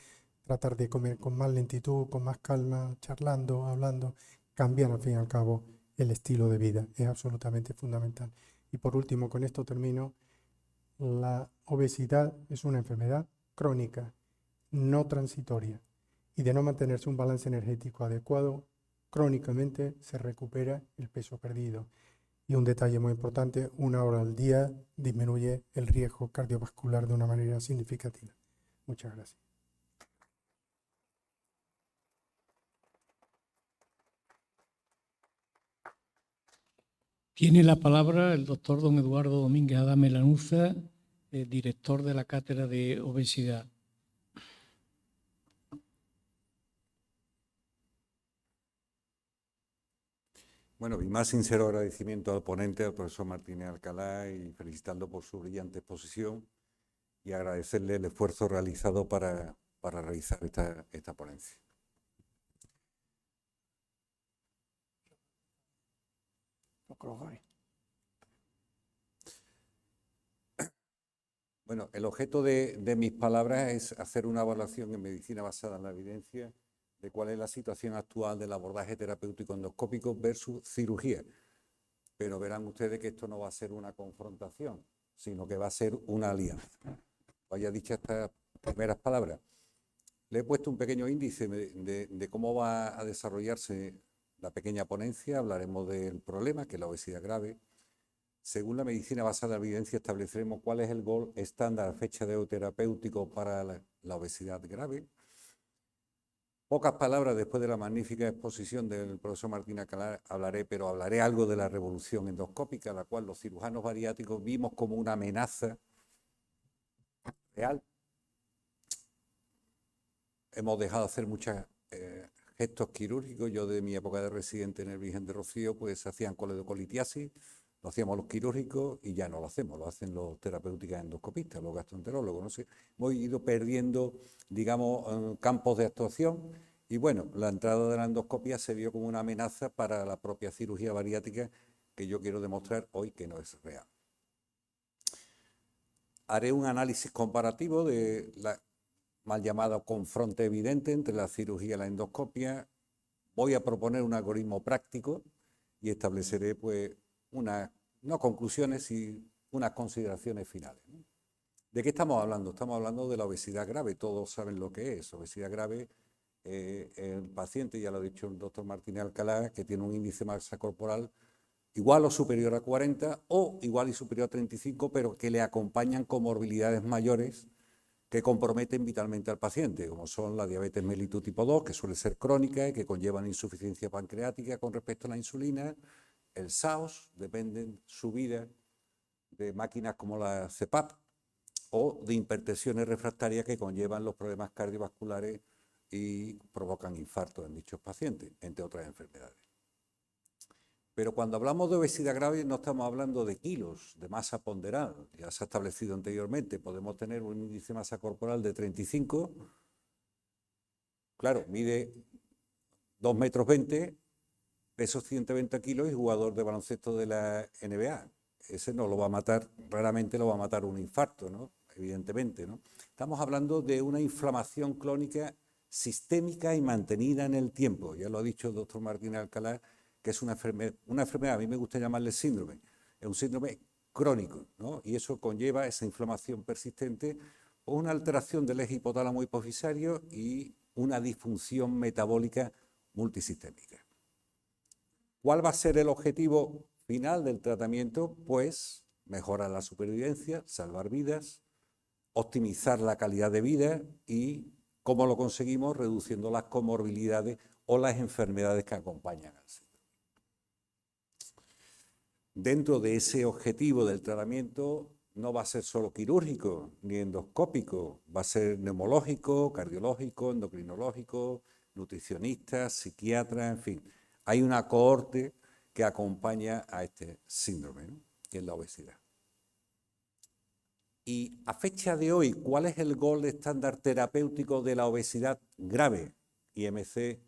tratar de comer con más lentitud, con más calma, charlando, hablando, cambiar al fin y al cabo el estilo de vida. Es absolutamente fundamental. Y por último, con esto termino. La obesidad es una enfermedad crónica, no transitoria, y de no mantenerse un balance energético adecuado, crónicamente se recupera el peso perdido. Y un detalle muy importante, 1 hora al día disminuye el riesgo cardiovascular de una manera significativa. Muchas gracias. Tiene la palabra el doctor don Eduardo Domínguez Adame Lanuza, director de la Cátedra de Obesidad. Bueno, mi más sincero agradecimiento al ponente, al profesor Martínez Alcalá, y felicitando por su brillante exposición. y agradecerle el esfuerzo realizado para realizar esta ponencia. Bueno, el objeto de mis palabras es hacer una evaluación en medicina basada en la evidencia de cuál es la situación actual del abordaje terapéutico endoscópico versus cirugía. Pero verán ustedes que esto no va a ser una confrontación, sino que va a ser una alianza. Vaya dicha estas primeras palabras. Le he puesto un pequeño índice de cómo va a desarrollarse la pequeña ponencia. Hablaremos del problema, que es la obesidad grave. Según la medicina basada en la evidencia, estableceremos cuál es el gol estándar, fecha de terapéutico para la obesidad grave. Pocas palabras después de la magnífica exposición del profesor Martín Alcalá pero hablaré algo de la revolución endoscópica, la cual los cirujanos bariátricos vimos como una amenaza real. Hemos dejado de hacer muchos gestos quirúrgicos. Yo de mi época de residente en el Virgen de Rocío, pues hacían coledocolitiasis, lo hacíamos los quirúrgicos y ya no lo hacemos, lo hacen los terapéuticos endoscopistas, los gastroenterólogos, no sé. Hemos ido perdiendo, digamos, campos de actuación y bueno, la entrada de la endoscopia se vio como una amenaza para la propia cirugía bariátrica que yo quiero demostrar hoy que no es real. Haré un análisis comparativo de la mal llamado confronte evidente entre la cirugía y la endoscopia. Voy a proponer un algoritmo práctico y estableceré pues no conclusiones y unas consideraciones finales. ¿De qué estamos hablando? Estamos hablando de la obesidad grave. Todos saben lo que es. Obesidad grave, el paciente, ya lo ha dicho el doctor Martínez Alcalá, que tiene un índice de masa corporal igual o superior a 40 o igual y superior a 35, pero que le acompañan comorbilidades mayores que comprometen vitalmente al paciente, como son la diabetes mellitus tipo 2, que suele ser crónica y que conllevan insuficiencia pancreática con respecto a la insulina, el SAOS, dependen su vida de máquinas como la CPAP o de hipertensiones refractarias que conllevan los problemas cardiovasculares y provocan infartos en dichos pacientes, entre otras enfermedades. Pero cuando hablamos de obesidad grave no estamos hablando de kilos, de masa ponderal. Ya se ha establecido anteriormente, podemos tener un índice de masa corporal de 35, claro, mide 2,20 metros, peso 120 kilos y jugador de baloncesto de la NBA. Ese no lo va a matar, raramente lo va a matar un infarto, ¿no? Evidentemente, ¿no? Estamos hablando de una inflamación crónica sistémica y mantenida en el tiempo. Ya lo ha dicho el doctor Martín Alcalá, que es una enfermedad, a mí me gusta llamarle síndrome, es un síndrome crónico, ¿no? Y eso conlleva esa inflamación persistente o una alteración del eje hipotálamo hipofisario y una disfunción metabólica multisistémica. ¿Cuál va a ser el objetivo final del tratamiento? Pues mejorar la supervivencia, salvar vidas, optimizar la calidad de vida y, ¿cómo lo conseguimos? Reduciendo las comorbilidades o las enfermedades que acompañan al síndrome. Dentro de ese objetivo del tratamiento no va a ser solo quirúrgico ni endoscópico, va a ser neumológico, cardiológico, endocrinológico, nutricionistas, psiquiatras, en fin. Hay una cohorte que acompaña a este síndrome, ¿no? Que es la obesidad. Y a fecha de hoy, ¿cuál es el gold estándar terapéutico de la obesidad grave? IMC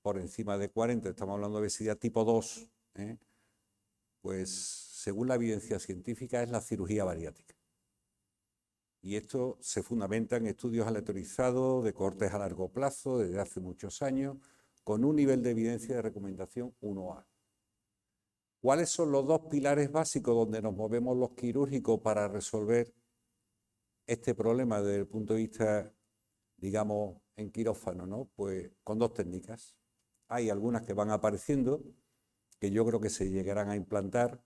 por encima de 40, estamos hablando de obesidad tipo 2, pues según la evidencia científica es la cirugía bariátrica. Y esto se fundamenta en estudios aleatorizados de cortes a largo plazo desde hace muchos años, con un nivel de evidencia de recomendación 1A. ¿Cuáles son los dos pilares básicos donde nos movemos los quirúrgicos para resolver este problema desde el punto de vista, digamos, en quirófano, ¿no? Pues con dos técnicas. Hay algunas que van apareciendo, que yo creo que se llegarán a implementar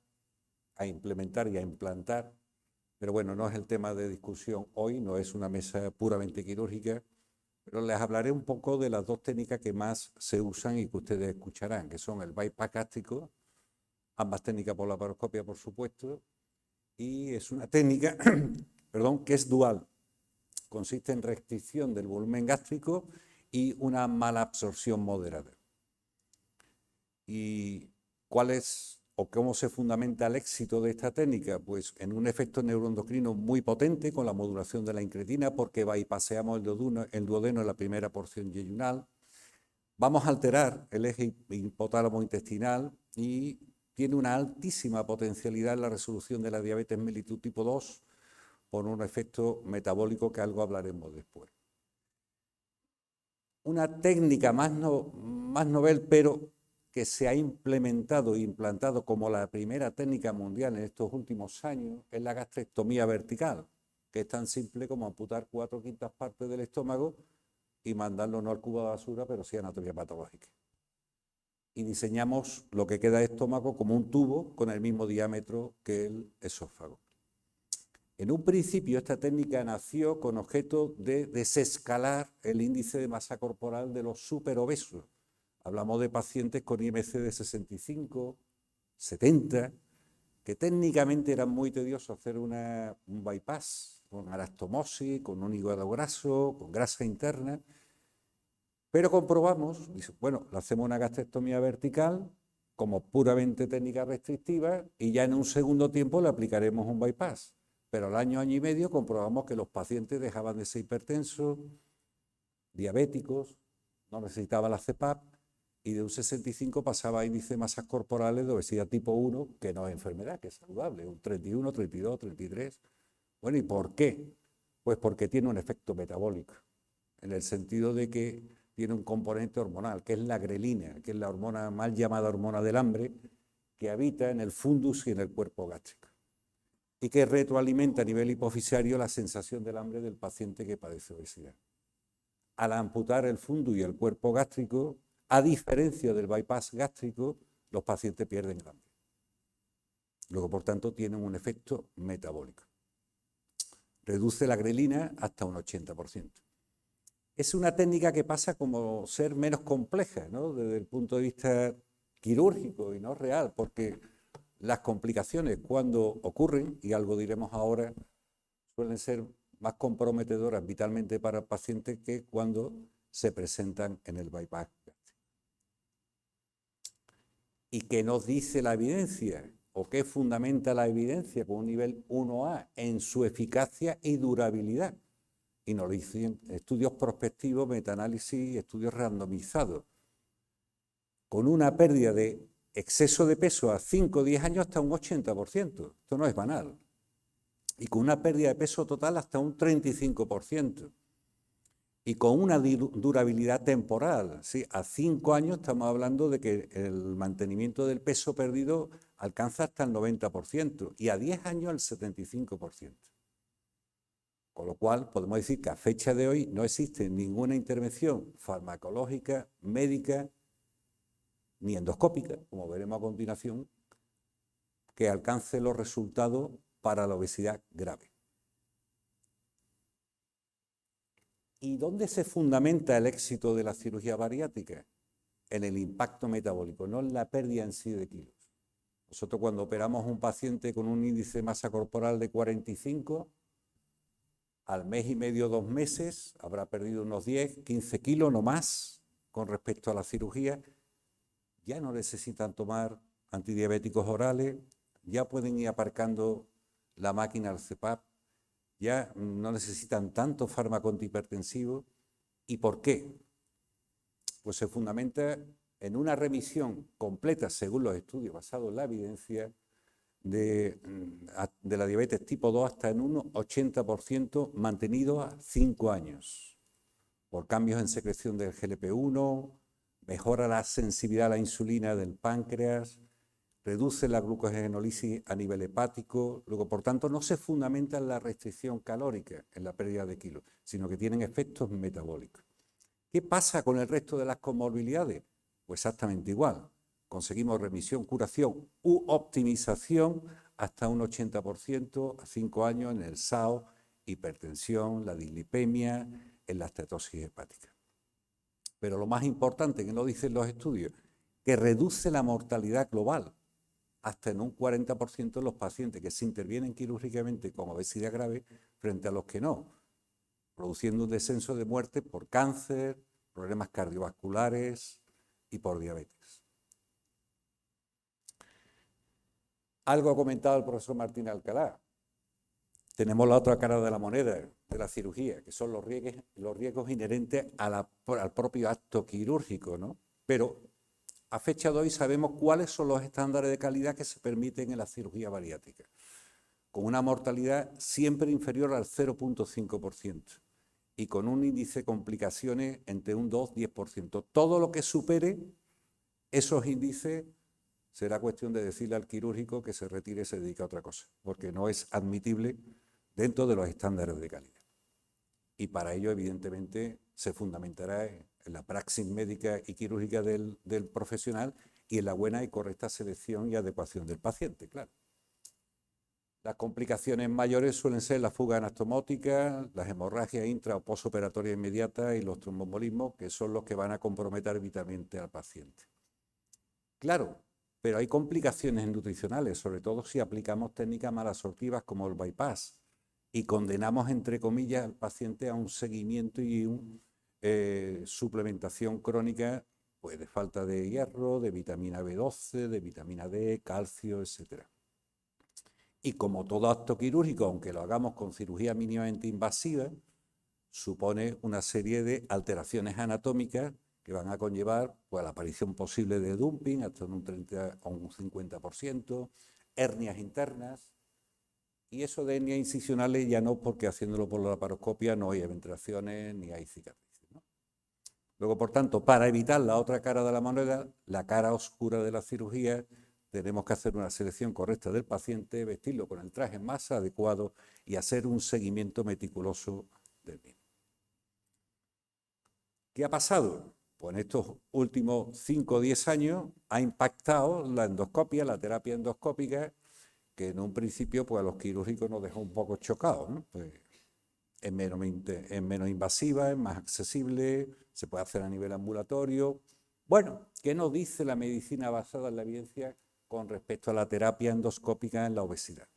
y a implantar, pero bueno, no es el tema de discusión hoy, no es una mesa puramente quirúrgica, pero les hablaré un poco de las dos técnicas que más se usan y que ustedes escucharán, que son el bypass gástrico, ambas técnicas por laparoscopia, por supuesto, y es una técnica, perdón, que es dual. Consiste en restricción del volumen gástrico y una mala absorción moderada. ¿Y cuál es ¿O cómo se fundamenta el éxito de esta técnica? Pues en un efecto neuroendocrino muy potente con la modulación de la incretina, porque bypaseamos el duodeno en la primera porción yeyunal. Vamos a alterar el eje hipotálamo intestinal y tiene una altísima potencialidad en la resolución de la diabetes mellitus tipo 2 por un efecto metabólico que algo hablaremos después. Una técnica más novel, pero que se ha implementado e implantado como la primera técnica mundial en estos últimos años, es la gastrectomía vertical, que es tan simple como amputar 4/5 partes del estómago y mandarlo no al cubo de basura, pero sí a anatomía patológica. Y diseñamos lo que queda de estómago como un tubo con el mismo diámetro que el esófago. En un principio esta técnica nació con objeto de desescalar el índice de masa corporal de los superobesos. Hablamos de pacientes con IMC de 65, 70, que técnicamente era muy tedioso hacer un bypass con anastomosis, con un hígado graso, con grasa interna, pero comprobamos, bueno, le hacemos una gastrectomía vertical como puramente técnica restrictiva y ya en un segundo tiempo le aplicaremos un bypass. Pero al año y medio comprobamos que los pacientes dejaban de ser hipertensos, diabéticos, no necesitaban la CPAP, y de un 65 pasaba a índice de masas corporales de obesidad tipo 1, que no es enfermedad, que es saludable, un 31, 32, 33. Bueno, ¿y por qué? Pues porque tiene un efecto metabólico, en el sentido de que tiene un componente hormonal, que es la grelina, que es la hormona mal llamada hormona del hambre, que habita en el fundus y en el cuerpo gástrico, y que retroalimenta a nivel hipofisario la sensación del hambre del paciente que padece obesidad. Al amputar el fundus y el cuerpo gástrico, a diferencia del bypass gástrico, los pacientes pierden el hambre. Luego, por tanto, tienen un efecto metabólico. Reduce la grelina hasta un 80%. Es una técnica que pasa como ser menos compleja, ¿no?, desde el punto de vista quirúrgico y no real, porque las complicaciones cuando ocurren, y algo diremos ahora, suelen ser más comprometedoras vitalmente para el paciente que cuando se presentan en el bypass. ¿Y qué nos dice la evidencia? ¿O qué fundamenta la evidencia con un nivel 1A en su eficacia y durabilidad? Y nos dicen estudios prospectivos, metaanálisis, estudios randomizados, con una pérdida de exceso de peso a 5 o 10 años hasta un 80%. Esto no es banal. Y con una pérdida de peso total hasta un 35%. Y con una durabilidad temporal. ¿Sí? A 5 años estamos hablando de que el mantenimiento del peso perdido alcanza hasta el 90% y a 10 años el 75%. Con lo cual podemos decir que a fecha de hoy no existe ninguna intervención farmacológica, médica, ni endoscópica, como veremos a continuación, que alcance los resultados para la obesidad grave. ¿Y dónde se fundamenta el éxito de la cirugía bariátrica? En el impacto metabólico, no en la pérdida en sí de kilos. Nosotros cuando operamos a un paciente con un índice de masa corporal de 45, al mes y medio, 2 meses, habrá perdido unos 10, 15 kilos, no más, con respecto a la cirugía. Ya no necesitan tomar antidiabéticos orales, ya pueden ir aparcando la máquina al CPAP, ya no necesitan tanto fármaco antihipertensivo. ¿Y por qué? Pues se fundamenta en una remisión completa, según los estudios basados en la evidencia, de la diabetes tipo 2 hasta en un 80% mantenido a 5 años, por cambios en secreción del GLP-1, mejora la sensibilidad a la insulina del páncreas, reduce la glucogenólisis a nivel hepático. Luego, por tanto, no se fundamenta en la restricción calórica, en la pérdida de kilos, sino que tienen efectos metabólicos. ¿Qué pasa con el resto de las comorbilidades? Pues exactamente igual. Conseguimos remisión, curación u optimización hasta un 80% a 5 años en el SAO, hipertensión, la dislipemia, en la estatosis hepática. Pero lo más importante, que no dicen los estudios, que reduce la mortalidad global hasta en un 40% de los pacientes que se intervienen quirúrgicamente con obesidad grave frente a los que no, produciendo un descenso de muerte por cáncer, problemas cardiovasculares y por diabetes. Algo ha comentado el profesor Martín Alcalá. Tenemos la otra cara de la moneda de la cirugía, que son los riesgos inherentes al propio acto quirúrgico, ¿no? Pero a fecha de hoy sabemos cuáles son los estándares de calidad que se permiten en la cirugía bariátrica, con una mortalidad siempre inferior al 0,5% y con un índice de complicaciones entre un 2-10%. Todo lo que supere esos índices será cuestión de decirle al quirúrgico que se retire y se dedique a otra cosa, porque no es admitible dentro de los estándares de calidad. Y para ello, evidentemente, se fundamentará en la praxis médica y quirúrgica del profesional y en la buena y correcta selección y adecuación del paciente, claro. Las complicaciones mayores suelen ser la fuga anastomótica, las hemorragias intra- o posoperatorias inmediatas y los tromboembolismos, que son los que van a comprometer vitalmente al paciente. Claro, pero hay complicaciones nutricionales, sobre todo si aplicamos técnicas malasortivas como el bypass y condenamos, entre comillas, al paciente a un seguimiento y una suplementación crónica pues, de falta de hierro, de vitamina B12, de vitamina D, calcio, etc. Y como todo acto quirúrgico, aunque lo hagamos con cirugía mínimamente invasiva, supone una serie de alteraciones anatómicas que van a conllevar pues, la aparición posible de dumping hasta un 30 o un 50%, hernias internas, y eso de hernias incisionales ya no, porque haciéndolo por la laparoscopia no hay eventraciones ni hay cicatrices, ¿no? Luego, por tanto, para evitar la otra cara de la moneda, la cara oscura de la cirugía, tenemos que hacer una selección correcta del paciente, vestirlo con el traje más adecuado y hacer un seguimiento meticuloso del mismo. ¿Qué ha pasado? Pues en estos últimos 5 o 10 años ha impactado la endoscopia, la terapia endoscópica, que en un principio pues, a los quirúrgicos nos dejó un poco chocados, ¿no? Pues, es menos invasiva, es más accesible, se puede hacer a nivel ambulatorio. Bueno, ¿qué nos dice la medicina basada en la evidencia con respecto a la terapia endoscópica en la obesidad?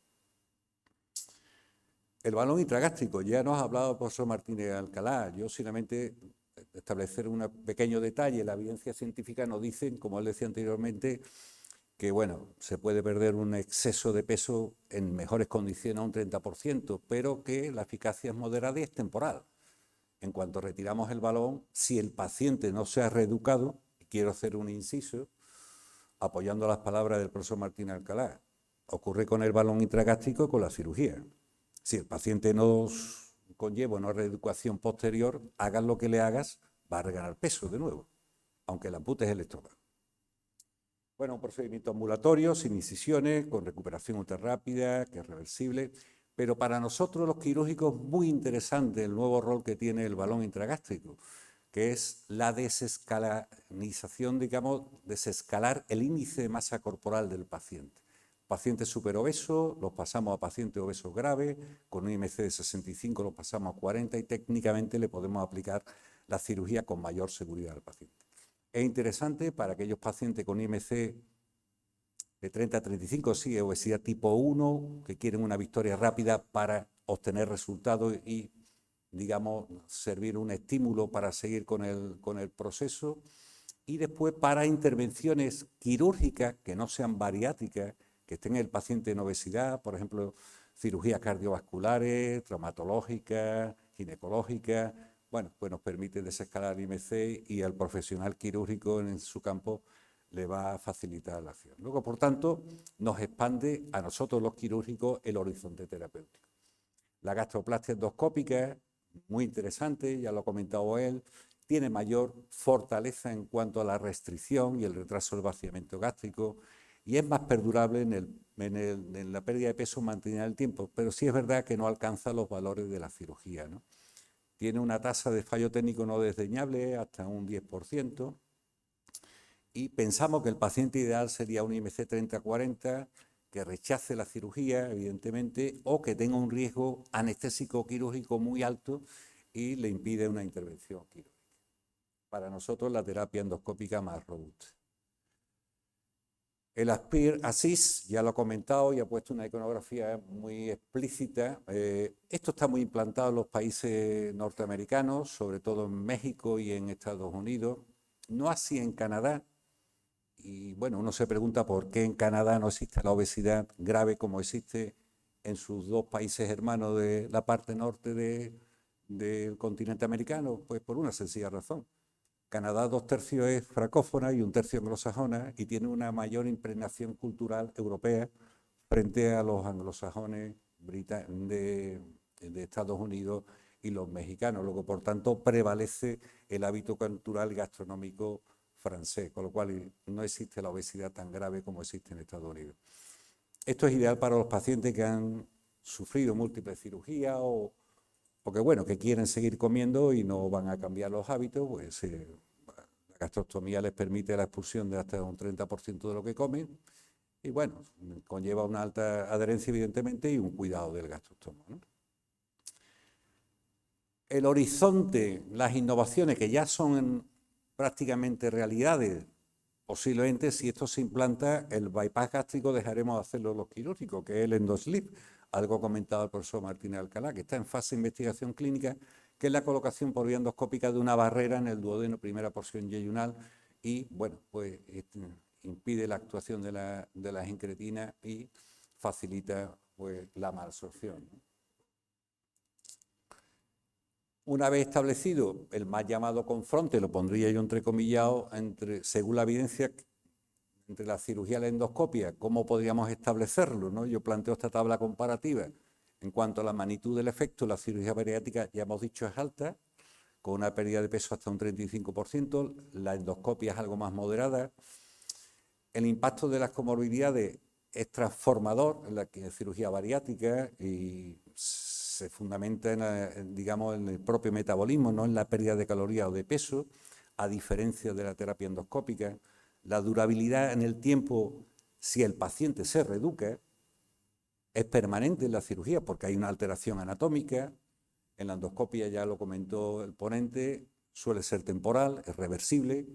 El balón intragástrico, ya nos ha hablado el profesor Martínez Alcalá. Yo solamente establecer un pequeño detalle, la evidencia científica nos dice, como él decía anteriormente, que bueno, se puede perder un exceso de peso en mejores condiciones a un 30%, pero que la eficacia es moderada y es temporal. En cuanto retiramos el balón, si el paciente no se ha reeducado, quiero hacer un inciso, apoyando las palabras del profesor Martín Alcalá, ocurre con el balón intragástrico y con la cirugía. Si el paciente no conlleva una reeducación posterior, hagas lo que le hagas, va a regalar peso de nuevo, aunque le amputes el estómago. Bueno, un procedimiento ambulatorio, sin incisiones, con recuperación ultra rápida, que es reversible, pero para nosotros los quirúrgicos es muy interesante el nuevo rol que tiene el balón intragástrico, que es la desescalarización, digamos, desescalar el índice de masa corporal del paciente. Pacientes superobesos los pasamos a pacientes obesos graves, con un IMC de 65 los pasamos a 40 y técnicamente le podemos aplicar la cirugía con mayor seguridad al paciente. Es interesante para aquellos pacientes con IMC de 30 a 35, sí, obesidad tipo 1, que quieren una victoria rápida para obtener resultados y, digamos, servir un estímulo para seguir con el proceso. Y después para intervenciones quirúrgicas que no sean bariátricas, que estén el paciente en obesidad, por ejemplo, cirugías cardiovasculares, traumatológicas, ginecológicas. Bueno, pues nos permite desescalar el IMC y al profesional quirúrgico en su campo le va a facilitar la acción. Luego, por tanto, nos expande a nosotros los quirúrgicos el horizonte terapéutico. La gastroplastia endoscópica, muy interesante, ya lo ha comentado él, tiene mayor fortaleza en cuanto a la restricción y el retraso del vaciamiento gástrico y es más perdurable en la pérdida de peso mantenida en el tiempo, pero sí es verdad que no alcanza los valores de la cirugía, ¿no? Tiene una tasa de fallo técnico no desdeñable, hasta un 10%, y pensamos que el paciente ideal sería un IMC 30-40, que rechace la cirugía, evidentemente, o que tenga un riesgo anestésico quirúrgico muy alto y le impide una intervención quirúrgica. Para nosotros, la terapia endoscópica más robusta. El ASPIR-ASIS, ya lo ha comentado y ha puesto una iconografía muy explícita. Esto está muy implantado en los países norteamericanos, sobre todo en México y en Estados Unidos. No así en Canadá, y, bueno, uno se pregunta por qué en Canadá no existe la obesidad grave como existe en sus dos países hermanos de la parte norte del continente americano. Pues por una sencilla razón. Canadá 2/3 es francófona y 1/3 anglosajona, y tiene una mayor impregnación cultural europea frente a los anglosajones de Estados Unidos y los mexicanos. Luego, por tanto, prevalece el hábito cultural y gastronómico francés, con lo cual no existe la obesidad tan grave como existe en Estados Unidos. Esto es ideal para los pacientes que han sufrido múltiples cirugías o que, bueno, que quieren seguir comiendo y no van a cambiar los hábitos. Pues la gastrostomía les permite la expulsión de hasta un 30% de lo que comen y, bueno, conlleva una alta adherencia, evidentemente, y un cuidado del gastrostoma, ¿no? El horizonte, las innovaciones que ya son prácticamente realidades, posiblemente si esto se implanta, el bypass gástrico dejaremos de hacerlo los quirúrgicos, que es el endoslip, algo comentado el profesor Martínez Alcalá, que está en fase de investigación clínica, que es la colocación por vía endoscópica de una barrera en el duodeno, primera porción yeyunal, y, bueno, pues impide la actuación de las incretinas y facilita, pues, la malabsorción, ¿no? Una vez establecido el más llamado confronte, lo pondría yo entrecomillado, según la evidencia, entre la cirugía y la endoscopia, ¿cómo podríamos establecerlo, ¿no? Yo planteo esta tabla comparativa. En cuanto a la magnitud del efecto, la cirugía bariátrica, ya hemos dicho, es alta, con una pérdida de peso hasta un 35%, la endoscopia es algo más moderada. El impacto de las comorbilidades es transformador en la cirugía bariátrica y se fundamenta en el propio metabolismo, no en la pérdida de calorías o de peso, a diferencia de la terapia endoscópica. La durabilidad en el tiempo, si el paciente se reeduca, es permanente en la cirugía porque hay una alteración anatómica. En la endoscopia, ya lo comentó el ponente, suele ser temporal, es reversible,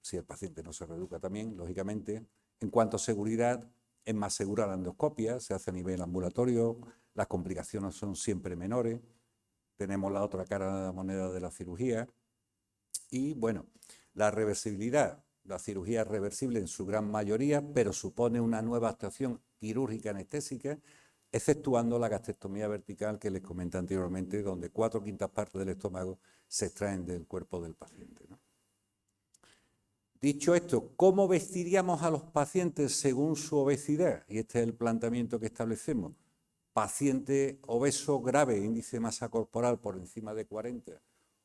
si el paciente no se reeduca también, lógicamente. En cuanto a seguridad, es más segura la endoscopia, se hace a nivel ambulatorio, las complicaciones son siempre menores. Tenemos la otra cara de la moneda de la cirugía. Y, bueno, la reversibilidad. La cirugía es reversible en su gran mayoría, pero supone una nueva actuación quirúrgica anestésica, exceptuando la gastrectomía vertical que les comenté anteriormente, donde 4/5 partes del estómago se extraen del cuerpo del paciente, ¿no? Dicho esto, ¿cómo vestiríamos a los pacientes según su obesidad? Y este es el planteamiento que establecemos. Paciente obeso grave, índice de masa corporal por encima de 40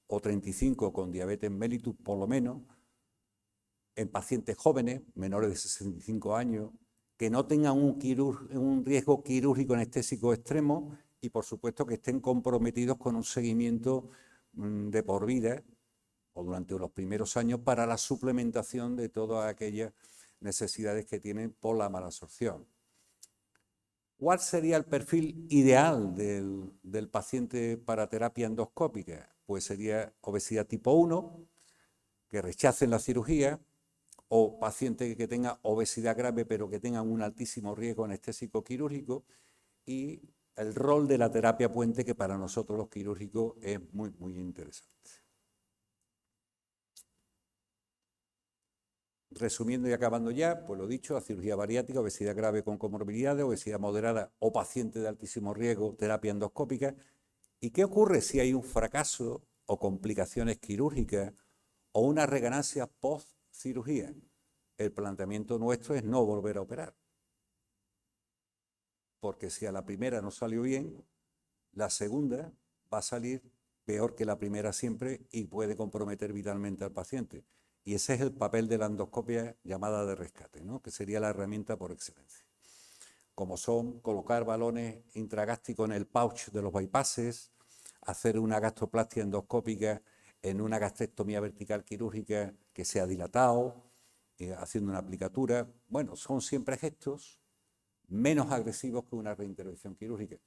o 35 con diabetes mellitus por lo menos, en pacientes jóvenes, menores de 65 años, que no tengan un riesgo quirúrgico anestésico extremo y, por supuesto, que estén comprometidos con un seguimiento de por vida o durante los primeros años para la suplementación de todas aquellas necesidades que tienen por la malabsorción. ¿Cuál sería el perfil ideal del paciente para terapia endoscópica? Pues sería obesidad tipo 1, que rechacen la cirugía, o paciente que tenga obesidad grave pero que tengan un altísimo riesgo anestésico quirúrgico, y el rol de la terapia puente, que para nosotros los quirúrgicos es muy, muy interesante. Resumiendo y acabando ya, pues lo dicho, la cirugía bariátrica, obesidad grave con comorbilidades, obesidad moderada o paciente de altísimo riesgo, terapia endoscópica. ¿Y qué ocurre si hay un fracaso o complicaciones quirúrgicas o una reganancia post-cirugía? El planteamiento nuestro es no volver a operar. Porque si a la primera no salió bien, la segunda va a salir peor que la primera siempre y puede comprometer vitalmente al paciente. Y ese es el papel de la endoscopia llamada de rescate, ¿no? Que sería la herramienta por excelencia. Como son colocar balones intragástricos en el pouch de los bypasses, hacer una gastroplastia endoscópica en una gastrectomía vertical quirúrgica que se ha dilatado, haciendo una aplicatura. Bueno, son siempre gestos menos agresivos que una reintervención quirúrgica.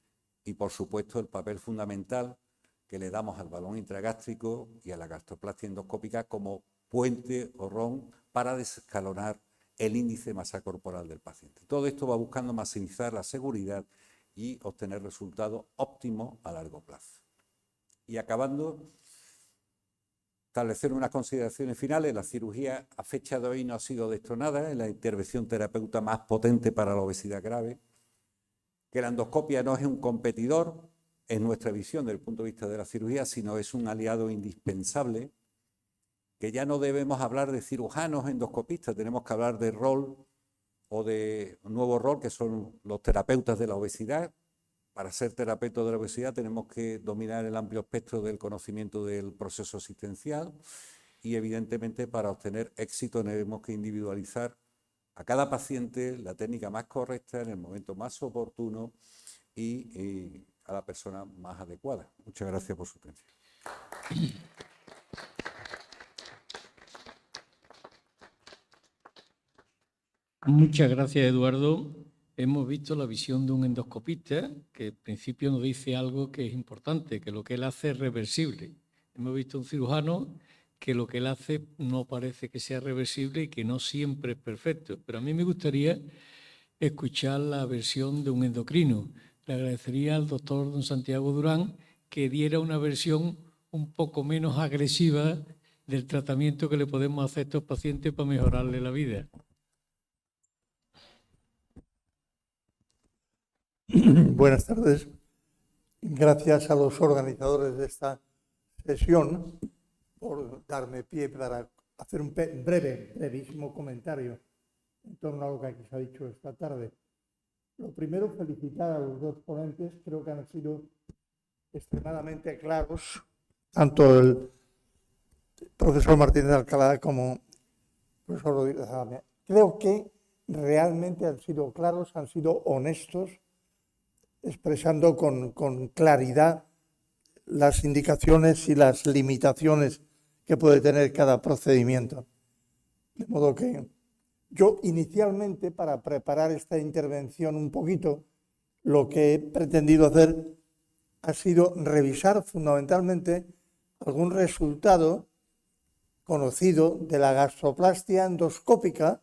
Y, por supuesto, el papel fundamental que le damos al balón intragástrico y a la gastroplastia endoscópica como puente o ron para desescalonar el índice de masa corporal del paciente. Todo esto va buscando maximizar la seguridad y obtener resultados óptimos a largo plazo. Y acabando, establecer unas consideraciones finales. La cirugía a fecha de hoy no ha sido destronada, es la intervención terapéutica más potente para la obesidad grave, que la endoscopia no es un competidor en nuestra visión desde el punto de vista de la cirugía, sino es un aliado indispensable, que ya no debemos hablar de cirujanos endoscopistas, tenemos que hablar de rol o de un nuevo rol que son los terapeutas de la obesidad. Para ser terapeuta de la obesidad tenemos que dominar el amplio espectro del conocimiento del proceso asistencial y evidentemente para obtener éxito tenemos que individualizar a cada paciente la técnica más correcta en el momento más oportuno y a la persona más adecuada. Muchas gracias por su atención. Muchas gracias, Eduardo. Hemos visto la visión de un endoscopista que en principio nos dice algo que es importante, que lo que él hace es reversible. Hemos visto un cirujano que lo que él hace no parece que sea reversible y que no siempre es perfecto. Pero a mí me gustaría escuchar la versión de un endocrino. Le agradecería al doctor don Santiago Durán que diera una versión un poco menos agresiva del tratamiento que le podemos hacer a estos pacientes para mejorarle la vida. Buenas tardes. Gracias a los organizadores de esta sesión por darme pie para hacer un brevísimo comentario en torno a lo que aquí se ha dicho esta tarde. Lo primero, felicitar a los dos ponentes. Creo que han sido extremadamente claros, tanto el profesor Martínez de Alcalá como el profesor Rodríguez Adame. Creo que realmente han sido claros, han sido honestos, expresando con claridad las indicaciones y las limitaciones que puede tener cada procedimiento. De modo que yo inicialmente, para preparar esta intervención un poquito, lo que he pretendido hacer ha sido revisar fundamentalmente algún resultado conocido de la gastroplastia endoscópica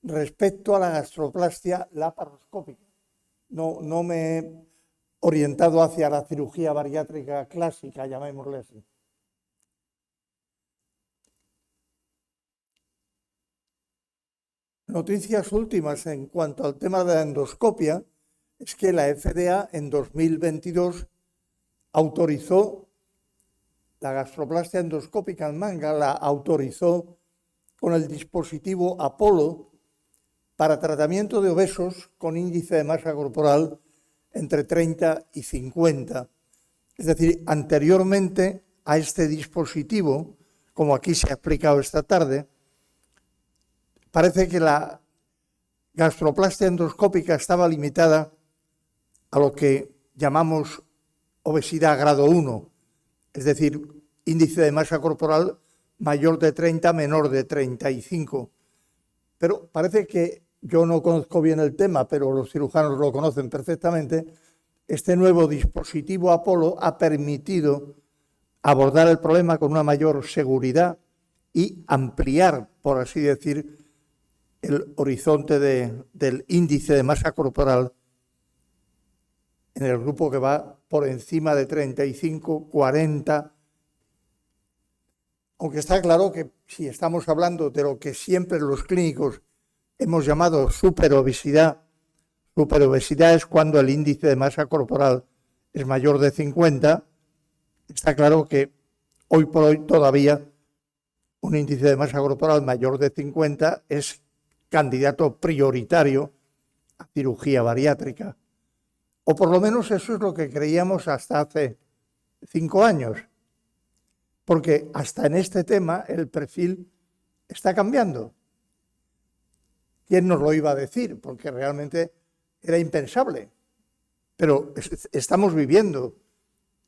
respecto a la gastroplastia laparoscópica. No me he orientado hacia la cirugía bariátrica clásica, llamémosle así. Noticias últimas en cuanto al tema de la endoscopia es que la FDA en 2022 autorizó la gastroplastia endoscópica en manga, la autorizó con el dispositivo Apolo para tratamiento de obesos con índice de masa corporal entre 30 y 50. Es decir, anteriormente a este dispositivo, como aquí se ha explicado esta tarde, parece que la gastroplastia endoscópica estaba limitada a lo que llamamos obesidad grado 1, es decir, índice de masa corporal mayor de 30, menor de 35. Pero parece que, yo no conozco bien el tema, pero los cirujanos lo conocen perfectamente, este nuevo dispositivo Apolo ha permitido abordar el problema con una mayor seguridad y ampliar, por así decir, el horizonte del índice de masa corporal en el grupo que va por encima de 35, 40. Aunque está claro que si estamos hablando de lo que siempre los clínicos hemos llamado superobesidad es cuando el índice de masa corporal es mayor de 50, está claro que hoy por hoy todavía un índice de masa corporal mayor de 50 es candidato prioritario a cirugía bariátrica. O por lo menos eso es lo que creíamos hasta hace 5 años. Porque hasta en este tema el perfil está cambiando. ¿Quién nos lo iba a decir? Porque realmente era impensable. Pero estamos viviendo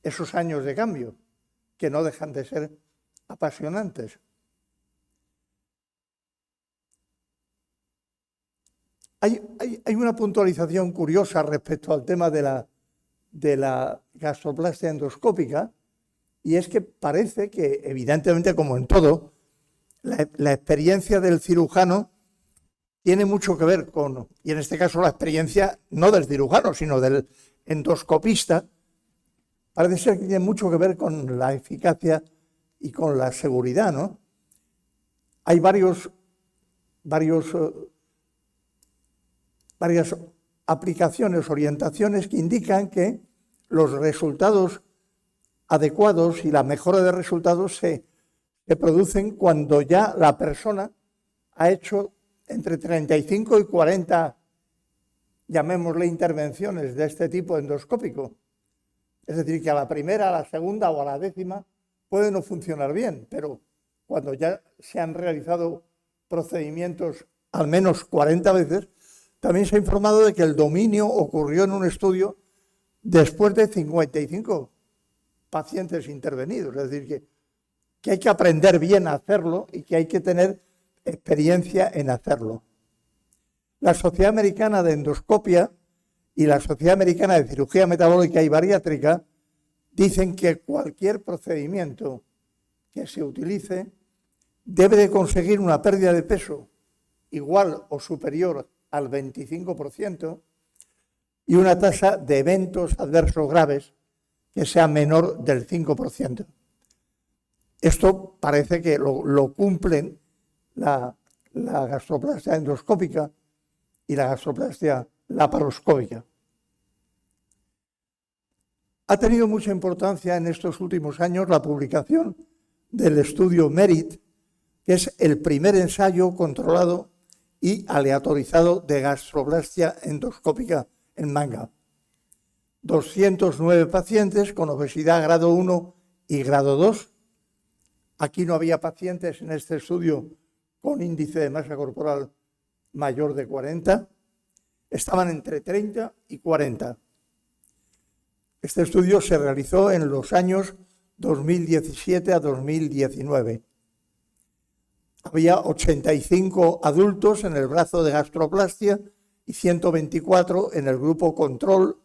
esos años de cambio que no dejan de ser apasionantes. Hay una puntualización curiosa respecto al tema de la gastroplastia endoscópica, y es que parece que, evidentemente, como en todo, la experiencia del cirujano tiene mucho que ver con, y en este caso la experiencia no del cirujano, sino del endoscopista, parece ser que tiene mucho que ver con la eficacia y con la seguridad, ¿no? Hay varias aplicaciones, orientaciones que indican que los resultados adecuados y la mejora de resultados se producen cuando ya la persona ha hecho entre 35 y 40, llamémosle, intervenciones de este tipo endoscópico. Es decir, que a la primera, a la segunda o a la 10ª puede no funcionar bien, pero cuando ya se han realizado procedimientos al menos 40 veces, también se ha informado de que el dominio ocurrió en un estudio después de 55 pacientes intervenidos. Es decir, que hay que aprender bien a hacerlo y que hay que tener experiencia en hacerlo. La Sociedad Americana de Endoscopia y la Sociedad Americana de Cirugía Metabólica y Bariátrica dicen que cualquier procedimiento que se utilice debe de conseguir una pérdida de peso igual o superior al 25% y una tasa de eventos adversos graves que sea menor del 5%. Esto parece que lo cumplen la gastroplastia endoscópica y la gastroplastia laparoscópica. Ha tenido mucha importancia en estos últimos años la publicación del estudio MERIT, que es el primer ensayo controlado y aleatorizado de gastroplastia endoscópica en manga. 209 pacientes con obesidad grado 1 y grado 2. Aquí no había pacientes en este estudio con índice de masa corporal mayor de 40. Estaban entre 30 y 40. Este estudio se realizó en los años 2017 a 2019. Había 85 adultos en el brazo de gastroplastia y 124 en el grupo control,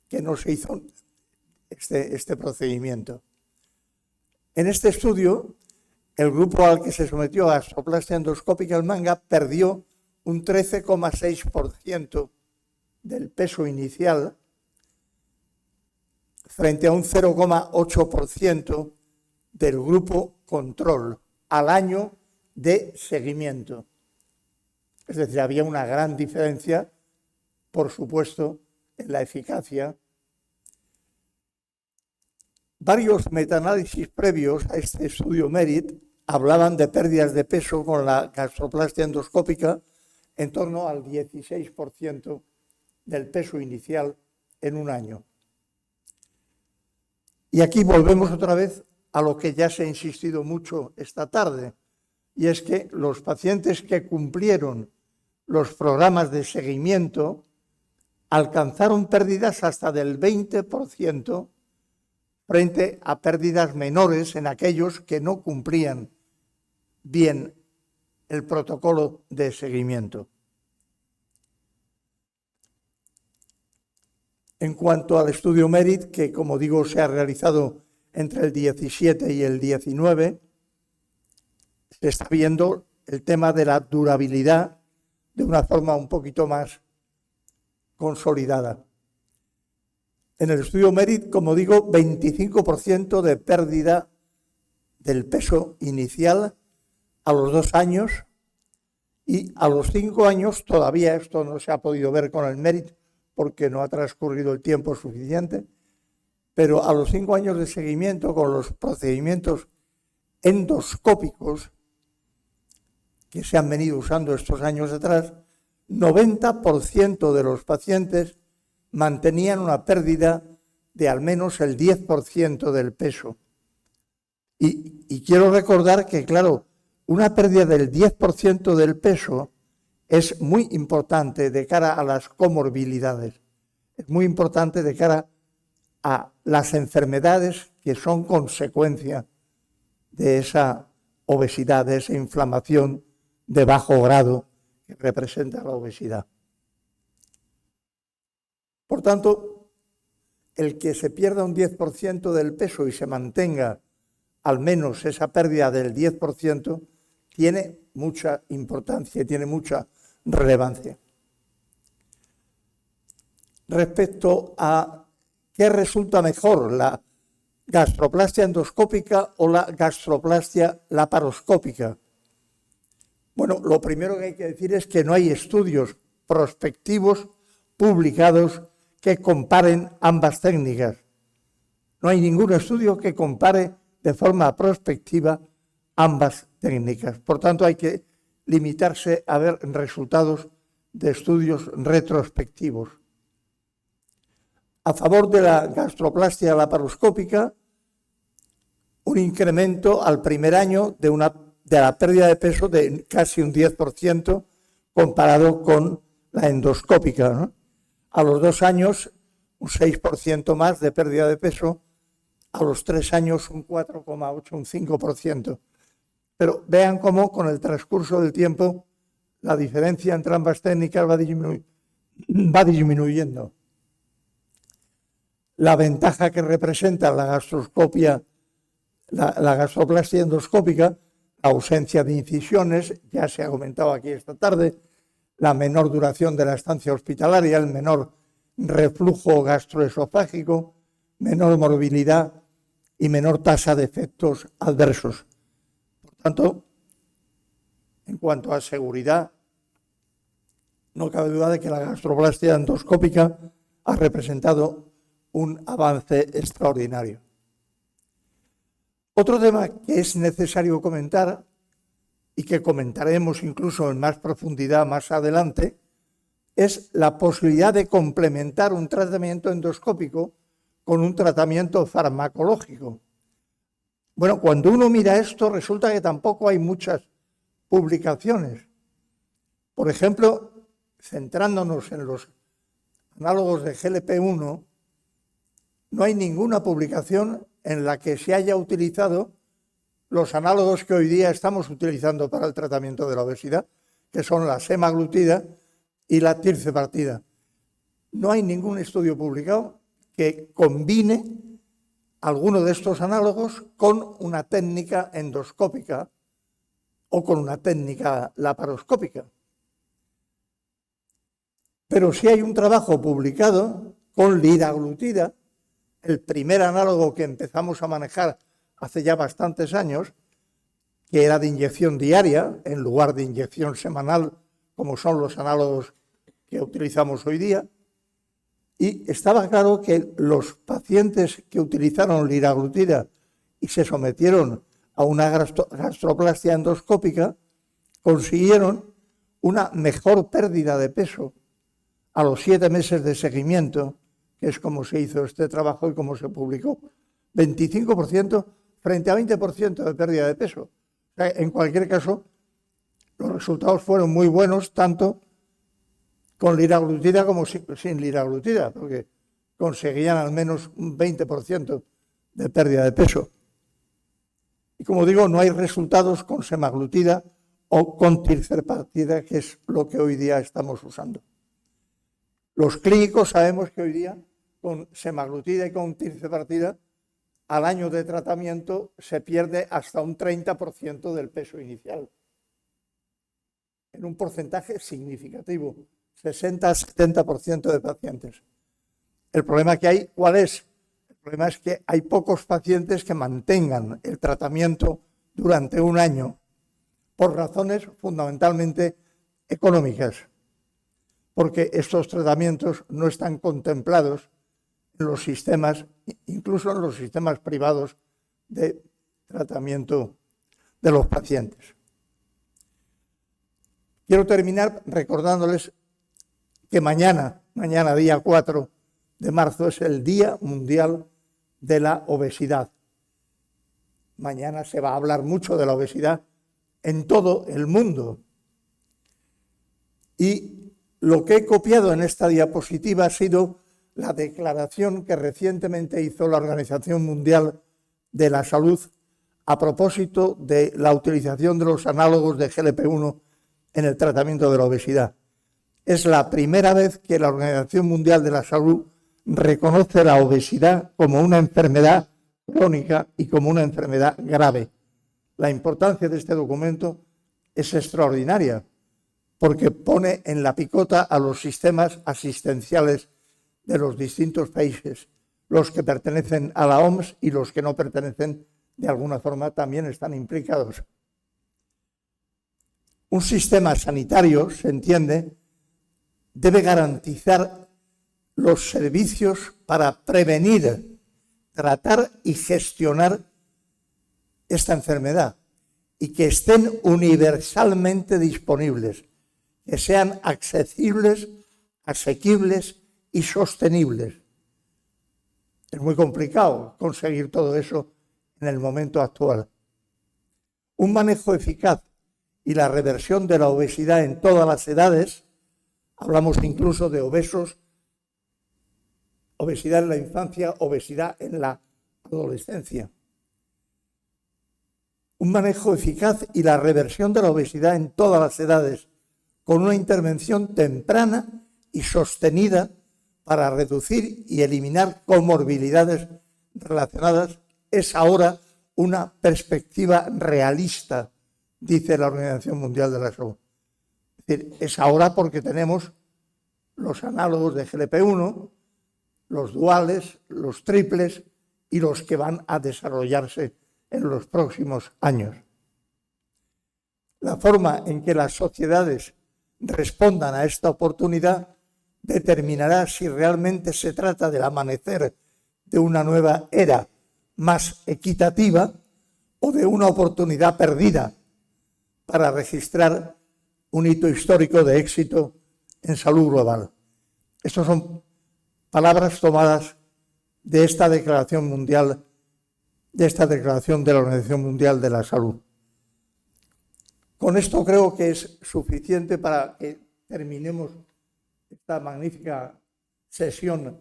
que no se hizo este procedimiento. En este estudio, el grupo al que se sometió a gastroplastia endoscópica en manga perdió un 13,6% del peso inicial frente a un 0,8% del grupo control al año de seguimiento. Es decir, había una gran diferencia, por supuesto, en la eficacia. Varios metaanálisis previos a este estudio MERIT hablaban de pérdidas de peso con la gastroplastia endoscópica en torno al 16% del peso inicial en un año. Y aquí volvemos otra vez a lo que ya se ha insistido mucho esta tarde, y es que los pacientes que cumplieron los programas de seguimiento alcanzaron pérdidas hasta del 20% frente a pérdidas menores en aquellos que no cumplían bien el protocolo de seguimiento. En cuanto al estudio MERIT, que como digo se ha realizado entre el 17 y el 19, se está viendo el tema de la durabilidad de una forma un poquito más consolidada. En el estudio MERIT, como digo, 25% de pérdida del peso inicial a los 2 años, y a los 5 años todavía esto no se ha podido ver con el MERIT porque no ha transcurrido el tiempo suficiente, pero a los 5 años de seguimiento con los procedimientos endoscópicos que se han venido usando estos años atrás, 90% de los pacientes mantenían una pérdida de al menos el 10% del peso. Y quiero recordar que, claro, una pérdida del 10% del peso es muy importante de cara a las comorbilidades, es muy importante de cara a las enfermedades que son consecuencia de esa obesidad, de esa inflamación de bajo grado que representa la obesidad. Por tanto, el que se pierda un 10% del peso y se mantenga al menos esa pérdida del 10% tiene mucha importancia, tiene mucha relevancia. Respecto a qué resulta mejor, la gastroplastia endoscópica o la gastroplastia laparoscópica. Bueno, lo primero que hay que decir es que no hay estudios prospectivos publicados que comparen ambas técnicas. No hay ningún estudio que compare de forma prospectiva ambas técnicas. Por tanto, hay que limitarse a ver resultados de estudios retrospectivos. A favor de la gastroplastia laparoscópica, un incremento al primer año de la pérdida de peso de casi un 10% comparado con la endoscópica, ¿no? A los 2 años, un 6% más de pérdida de peso, a los 3 años un 4,8, un 5%. Pero vean cómo con el transcurso del tiempo la diferencia entre ambas técnicas va disminuyendo. La ventaja que representa la gastroplastia endoscópica, la ausencia de incisiones, ya se ha comentado aquí esta tarde, la menor duración de la estancia hospitalaria, el menor reflujo gastroesofágico, menor morbilidad y menor tasa de efectos adversos. Por tanto, en cuanto a seguridad, no cabe duda de que la gastroplastia endoscópica ha representado un avance extraordinario. Otro tema que es necesario comentar y que comentaremos incluso en más profundidad más adelante es la posibilidad de complementar un tratamiento endoscópico con un tratamiento farmacológico. Bueno, cuando uno mira esto resulta que tampoco hay muchas publicaciones. Por ejemplo, centrándonos en los análogos de GLP-1, no hay ninguna publicación en la que se haya utilizado los análogos que hoy día estamos utilizando para el tratamiento de la obesidad, que son la semaglutida y la tircepartida. No hay ningún estudio publicado que combine alguno de estos análogos con una técnica endoscópica o con una técnica laparoscópica. Pero sí hay un trabajo publicado con liraglutida, el primer análogo que empezamos a manejar hace ya bastantes años, que era de inyección diaria en lugar de inyección semanal, como son los análogos que utilizamos hoy día. Y estaba claro que los pacientes que utilizaron liraglutida y se sometieron a una gastroplastia endoscópica consiguieron una mejor pérdida de peso a los 7 meses de seguimiento, que es como se hizo este trabajo y como se publicó. 25% frente a 20% de pérdida de peso. O sea, en cualquier caso, los resultados fueron muy buenos, tanto con liraglutida como sin liraglutida, porque conseguían al menos un 20% de pérdida de peso. Y como digo, no hay resultados con semaglutida o con tircepartida, que es lo que hoy día estamos usando. Los clínicos sabemos que hoy día con semaglutida y con tircepartida al año de tratamiento se pierde hasta un 30% del peso inicial. En un porcentaje significativo, 60-70% de pacientes. El problema que hay, ¿cuál es? El problema es que hay pocos pacientes que mantengan el tratamiento durante un año por razones fundamentalmente económicas, porque estos tratamientos no están contemplados en los sistemas, incluso en los sistemas privados de tratamiento de los pacientes. Quiero terminar recordándoles que mañana día 4 de marzo, es el Día Mundial de la Obesidad. Mañana se va a hablar mucho de la obesidad en todo el mundo. Y lo que he copiado en esta diapositiva ha sido la declaración que recientemente hizo la Organización Mundial de la Salud a propósito de la utilización de los análogos de GLP-1 en el tratamiento de la obesidad. Es la primera vez que la Organización Mundial de la Salud reconoce la obesidad como una enfermedad crónica y como una enfermedad grave. La importancia de este documento es extraordinaria porque pone en la picota a los sistemas asistenciales de los distintos países, los que pertenecen a la OMS y los que no pertenecen, de alguna forma también están implicados. Un sistema sanitario, se entiende, debe garantizar los servicios para prevenir, tratar y gestionar esta enfermedad y que estén universalmente disponibles, que sean accesibles, asequibles y sostenibles. Es muy complicado conseguir todo eso en el momento actual. Un manejo eficaz y la reversión de la obesidad en todas las edades, hablamos incluso de obesos, obesidad en la infancia, obesidad en la adolescencia. Un manejo eficaz y la reversión de la obesidad en todas las edades, con una intervención temprana y sostenida para reducir y eliminar comorbilidades relacionadas, es ahora una perspectiva realista, dice la Organización Mundial de la Salud. Es decir, es ahora porque tenemos los análogos de GLP-1, los duales, los triples y los que van a desarrollarse en los próximos años. La forma en que las sociedades respondan a esta oportunidad determinará si realmente se trata del amanecer de una nueva era más equitativa o de una oportunidad perdida para registrar un hito histórico de éxito en salud global. Estas son palabras tomadas de esta declaración mundial, de esta declaración de la Organización Mundial de la Salud. Con esto creo que es suficiente para que terminemos esta magnífica sesión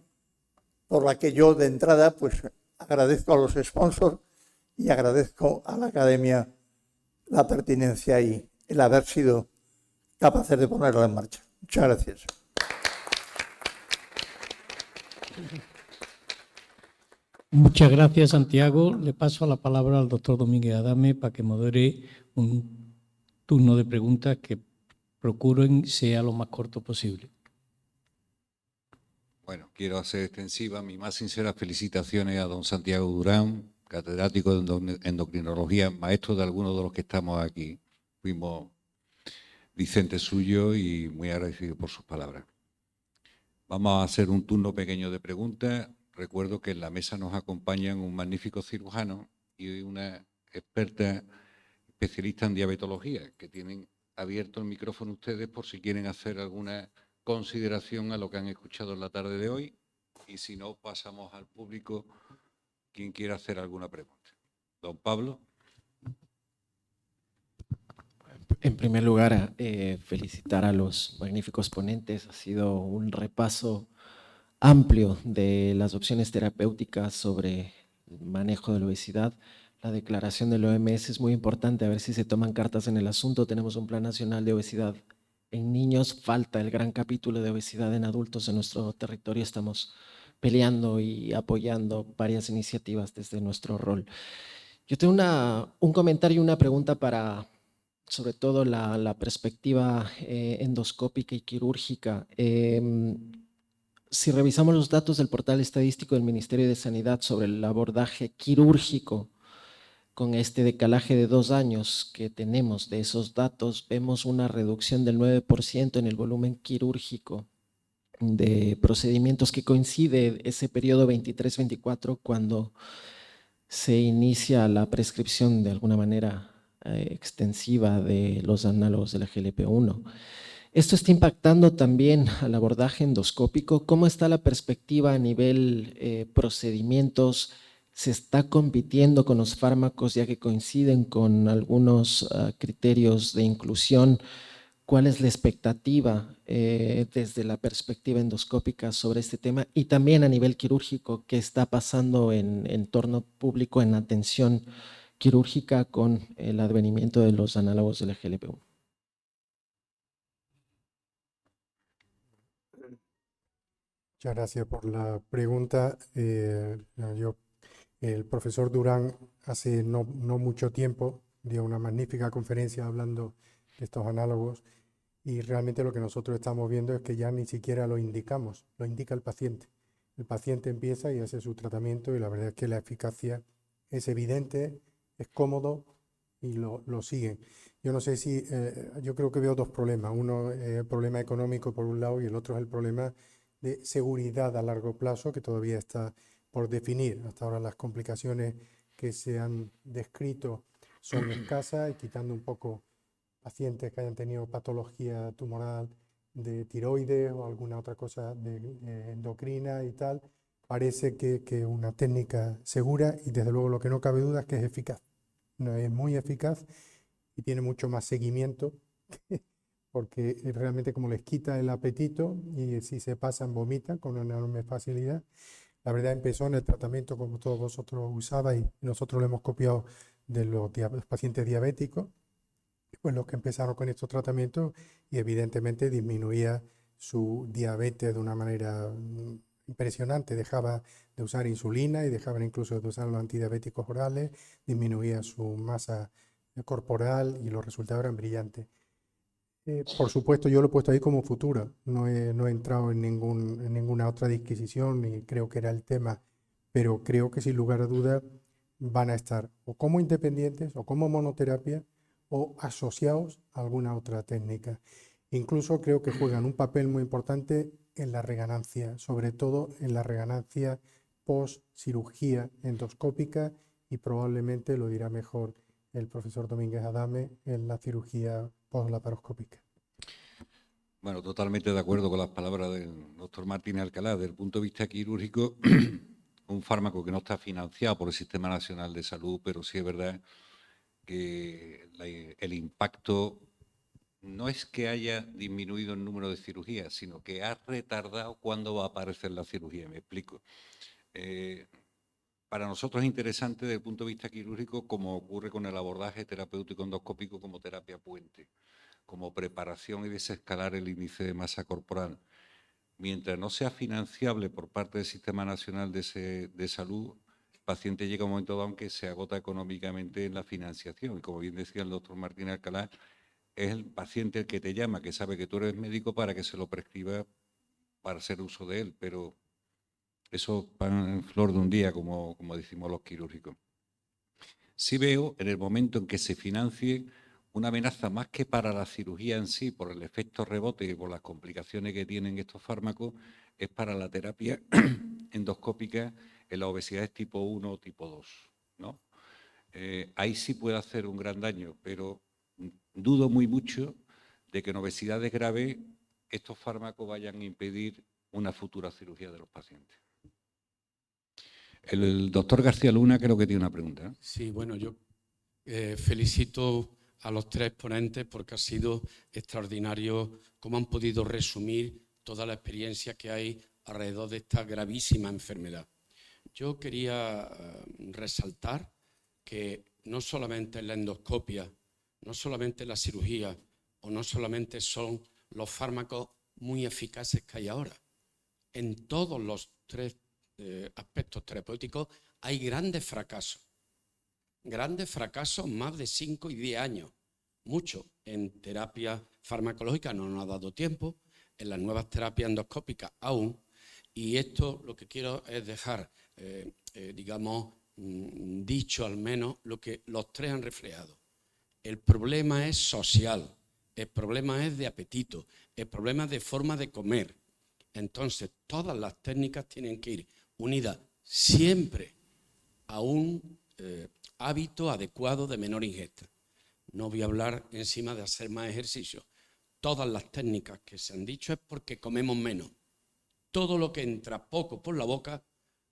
por la que yo de entrada pues agradezco a los sponsors y agradezco a la Academia la pertinencia y el haber sido capaces de ponerla en marcha. Muchas gracias. Muchas gracias, Santiago. Le paso la palabra al doctor Domínguez Adame para que modere un turno de preguntas que procuren sea lo más corto posible. Bueno, quiero hacer extensiva mis más sinceras felicitaciones a don Santiago Durán, catedrático de endocrinología, maestro de algunos de los que estamos aquí. Fuimos Vicente suyo y muy agradecido por sus palabras. Vamos a hacer un turno pequeño de preguntas. Recuerdo que en la mesa nos acompañan un magnífico cirujano y una experta especialista en diabetología, que tienen abierto el micrófono ustedes por si quieren hacer alguna consideración a lo que han escuchado en la tarde de hoy, y si no, pasamos al público, quien quiera hacer alguna pregunta. Don Pablo. En primer lugar, felicitar a los magníficos ponentes. Ha sido un repaso amplio de las opciones terapéuticas sobre el manejo de la obesidad. La declaración del OMS es muy importante, a ver si se toman cartas en el asunto. Tenemos un Plan Nacional de Obesidad en niños, falta el gran capítulo de obesidad en adultos en nuestro territorio. Estamos peleando y apoyando varias iniciativas desde nuestro rol. Yo tengo un comentario y una pregunta para, sobre todo, la perspectiva endoscópica y quirúrgica. Si revisamos los datos del portal estadístico del Ministerio de Sanidad sobre el abordaje quirúrgico, con este decalaje de 2 años que tenemos de esos datos, vemos una reducción del 9% en el volumen quirúrgico de procedimientos, que coincide ese periodo 23-24 cuando se inicia la prescripción de alguna manera extensiva de los análogos de la GLP-1. Esto está impactando también al abordaje endoscópico. ¿Cómo está la perspectiva a nivel procedimientos? ¿Se está compitiendo con los fármacos ya que coinciden con algunos criterios de inclusión? ¿Cuál es la expectativa desde la perspectiva endoscópica sobre este tema? Y también a nivel quirúrgico, ¿qué está pasando en entorno público en atención quirúrgica con el advenimiento de los análogos de la GLP-1? Muchas gracias por la pregunta. El profesor Durán hace no mucho tiempo dio una magnífica conferencia hablando de estos análogos, y realmente lo que nosotros estamos viendo es que ya ni siquiera lo indicamos, lo indica el paciente. Es el paciente empieza y hace su tratamiento y la verdad es que la eficacia es evidente, es cómodo y lo siguen. Yo no sé si, yo creo que veo dos problemas. Uno es el problema económico por un lado y el otro es el problema de seguridad a largo plazo que todavía está por definir. Hasta ahora las complicaciones que se han descrito son escasas y quitando un poco pacientes que hayan tenido patología tumoral de tiroides o alguna otra cosa de endocrina y tal, parece que es una técnica segura y desde luego lo que no cabe duda es que es eficaz. No, es muy eficaz y tiene mucho más seguimiento porque realmente como les quita el apetito y si se pasan vomitan con una enorme facilidad. La verdad empezó en el tratamiento como todos vosotros usabais y nosotros lo hemos copiado de los pacientes diabéticos, pues los que empezaron con estos tratamientos y evidentemente disminuía su diabetes de una manera impresionante. Dejaba de usar insulina y dejaban incluso de usar los antidiabéticos orales, disminuía su masa corporal y los resultados eran brillantes. Por supuesto, yo lo he puesto ahí como futuro, no he entrado en ninguna otra disquisición y creo que era el tema, pero creo que sin lugar a dudas van a estar o como independientes o como monoterapia o asociados a alguna otra técnica. Incluso creo que juegan un papel muy importante en la reganancia, sobre todo en la reganancia post cirugía endoscópica y probablemente lo dirá mejor el profesor Domínguez Adame en la cirugía post-laparoscópica. Bueno, totalmente de acuerdo con las palabras del doctor Martínez Alcalá. Desde el punto de vista quirúrgico, un fármaco que no está financiado por el Sistema Nacional de Salud, pero sí es verdad que el impacto no es que haya disminuido el número de cirugías, sino que ha retardado cuándo va a aparecer la cirugía. Me explico. Para nosotros es interesante desde el punto de vista quirúrgico, como ocurre con el abordaje terapéutico endoscópico como terapia puente, como preparación y desescalar el índice de masa corporal. Mientras no sea financiable por parte del Sistema Nacional de Salud, el paciente llega a un momento dado en que se agota económicamente en la financiación. Y como bien decía el doctor Martín Alcalá, es el paciente el que te llama, que sabe que tú eres médico para que se lo prescriba para hacer uso de él, pero eso pan en flor de un día, como decimos los quirúrgicos. Sí veo en el momento en que se financie una amenaza más que para la cirugía en sí, por el efecto rebote y por las complicaciones que tienen estos fármacos, es para la terapia endoscópica en las obesidades tipo 1 o tipo 2, ¿no? Ahí sí puede hacer un gran daño, pero dudo muy mucho de que en obesidades graves estos fármacos vayan a impedir una futura cirugía de los pacientes. El doctor García Luna creo que tiene una pregunta, ¿eh? Sí, bueno, yo felicito a los tres ponentes porque ha sido extraordinario cómo han podido resumir toda la experiencia que hay alrededor de esta gravísima enfermedad. Yo quería resaltar que no solamente la endoscopia, no solamente la cirugía o no solamente son los fármacos muy eficaces que hay ahora. En todos los tres aspectos terapéuticos hay grandes fracasos. Grandes fracasos, más de 5 y 10 años. Mucho. En terapia farmacológica no nos ha dado tiempo, en las nuevas terapias endoscópicas aún. Y esto lo que quiero es dejar, digamos, dicho al menos lo que los tres han reflejado. El problema es social, el problema es de apetito, el problema es de forma de comer. Entonces, todas las técnicas tienen que ir unidas siempre a un hábito adecuado de menor ingesta. No voy a hablar encima de hacer más ejercicio. Todas las técnicas que se han dicho es porque comemos menos. Todo lo que entra poco por la boca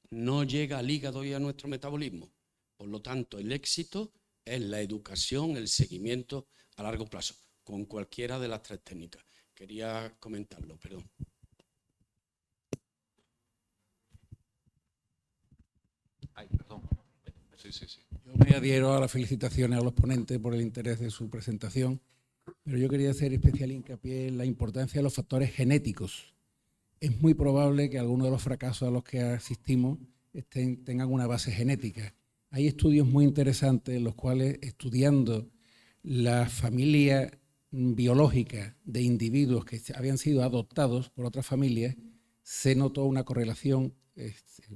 no llega al hígado y a nuestro metabolismo. Por lo tanto, el éxito es la educación, el seguimiento a largo plazo, con cualquiera de las tres técnicas. Quería comentarlo, perdón. Ay, perdón. Sí. Yo me adhiero a las felicitaciones a los ponentes por el interés de su presentación, pero yo quería hacer especial hincapié en la importancia de los factores genéticos. Es muy probable que algunos de los fracasos a los que asistimos tengan una base genética. Hay estudios muy interesantes en los cuales, estudiando la familia biológica de individuos que habían sido adoptados por otras familias, se notó una correlación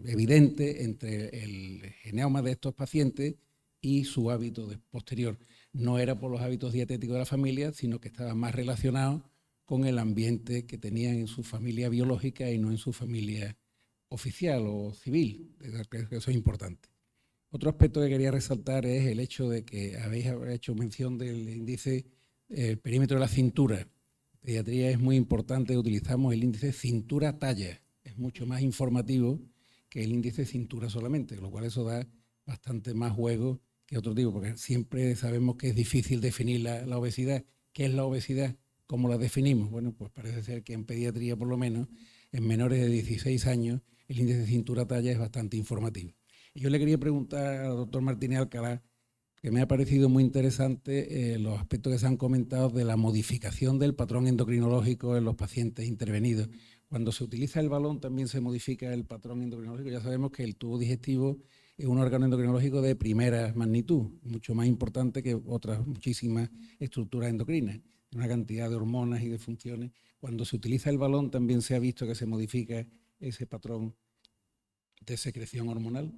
evidente entre el geneoma de estos pacientes y su hábito posterior. No era por los hábitos dietéticos de la familia, sino que estaba más relacionado con el ambiente que tenían en su familia biológica y no en su familia oficial o civil. Creo que eso es importante. Otro aspecto que quería resaltar es el hecho de que habéis hecho mención del índice perímetro de la cintura. En pediatría es muy importante, utilizamos el índice cintura-talla. Es mucho más informativo que el índice cintura solamente, con lo cual eso da bastante más juego que otro tipo, porque siempre sabemos que es difícil definir la obesidad. ¿Qué es la obesidad? ¿Cómo la definimos? Bueno, pues parece ser que en pediatría, por lo menos, en menores de 16 años, el índice de cintura-talla es bastante informativo. Y yo le quería preguntar al doctor Martínez Alcalá, que me ha parecido muy interesante los aspectos que se han comentado de la modificación del patrón endocrinológico en los pacientes intervenidos. Cuando se utiliza el balón también se modifica el patrón endocrinológico. Ya sabemos que el tubo digestivo es un órgano endocrinológico de primera magnitud, mucho más importante que otras muchísimas estructuras endocrinas, una cantidad de hormonas y de funciones. Cuando se utiliza el balón también se ha visto que se modifica ese patrón de secreción hormonal.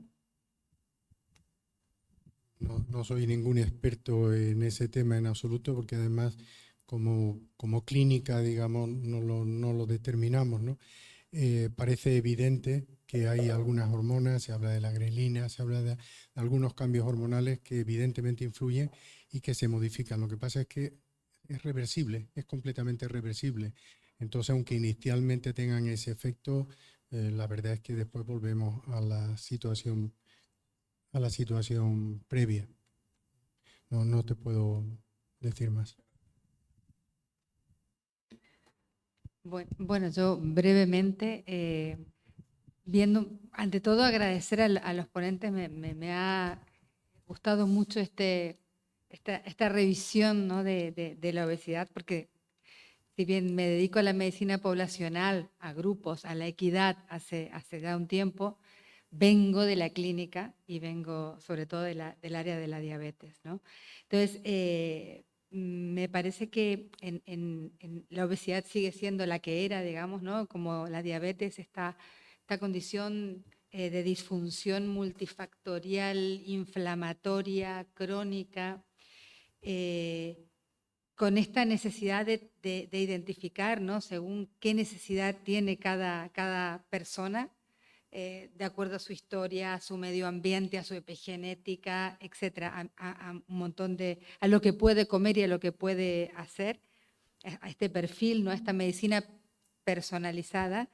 No soy ningún experto en ese tema en absoluto, porque además como clínica, digamos, no lo determinamos, ¿no? Parece evidente que hay algunas hormonas, se habla de la grelina, se habla de algunos cambios hormonales que evidentemente influyen y que se modifican. Lo que pasa es que es reversible, es completamente reversible. Entonces, aunque inicialmente tengan ese efecto, la verdad es que después volvemos a la situación previa. No te puedo decir más. Bueno, yo brevemente, ante todo agradecer a los ponentes, me ha gustado mucho esta revisión, ¿no?, de la obesidad, porque si bien me dedico a la medicina poblacional, a grupos, a la equidad hace ya un tiempo, vengo de la clínica y vengo sobre todo del área de la diabetes, ¿no? Entonces, me parece que la obesidad sigue siendo la que era, digamos, ¿no? Como la diabetes, esta condición de disfunción multifactorial, inflamatoria, crónica, con esta necesidad de identificar, ¿no?, según qué necesidad tiene cada persona, de acuerdo a su historia, a su medio ambiente, a su epigenética, etcétera, a un montón a lo que puede comer y a lo que puede hacer, a este perfil, ¿no?, a esta medicina personalizada,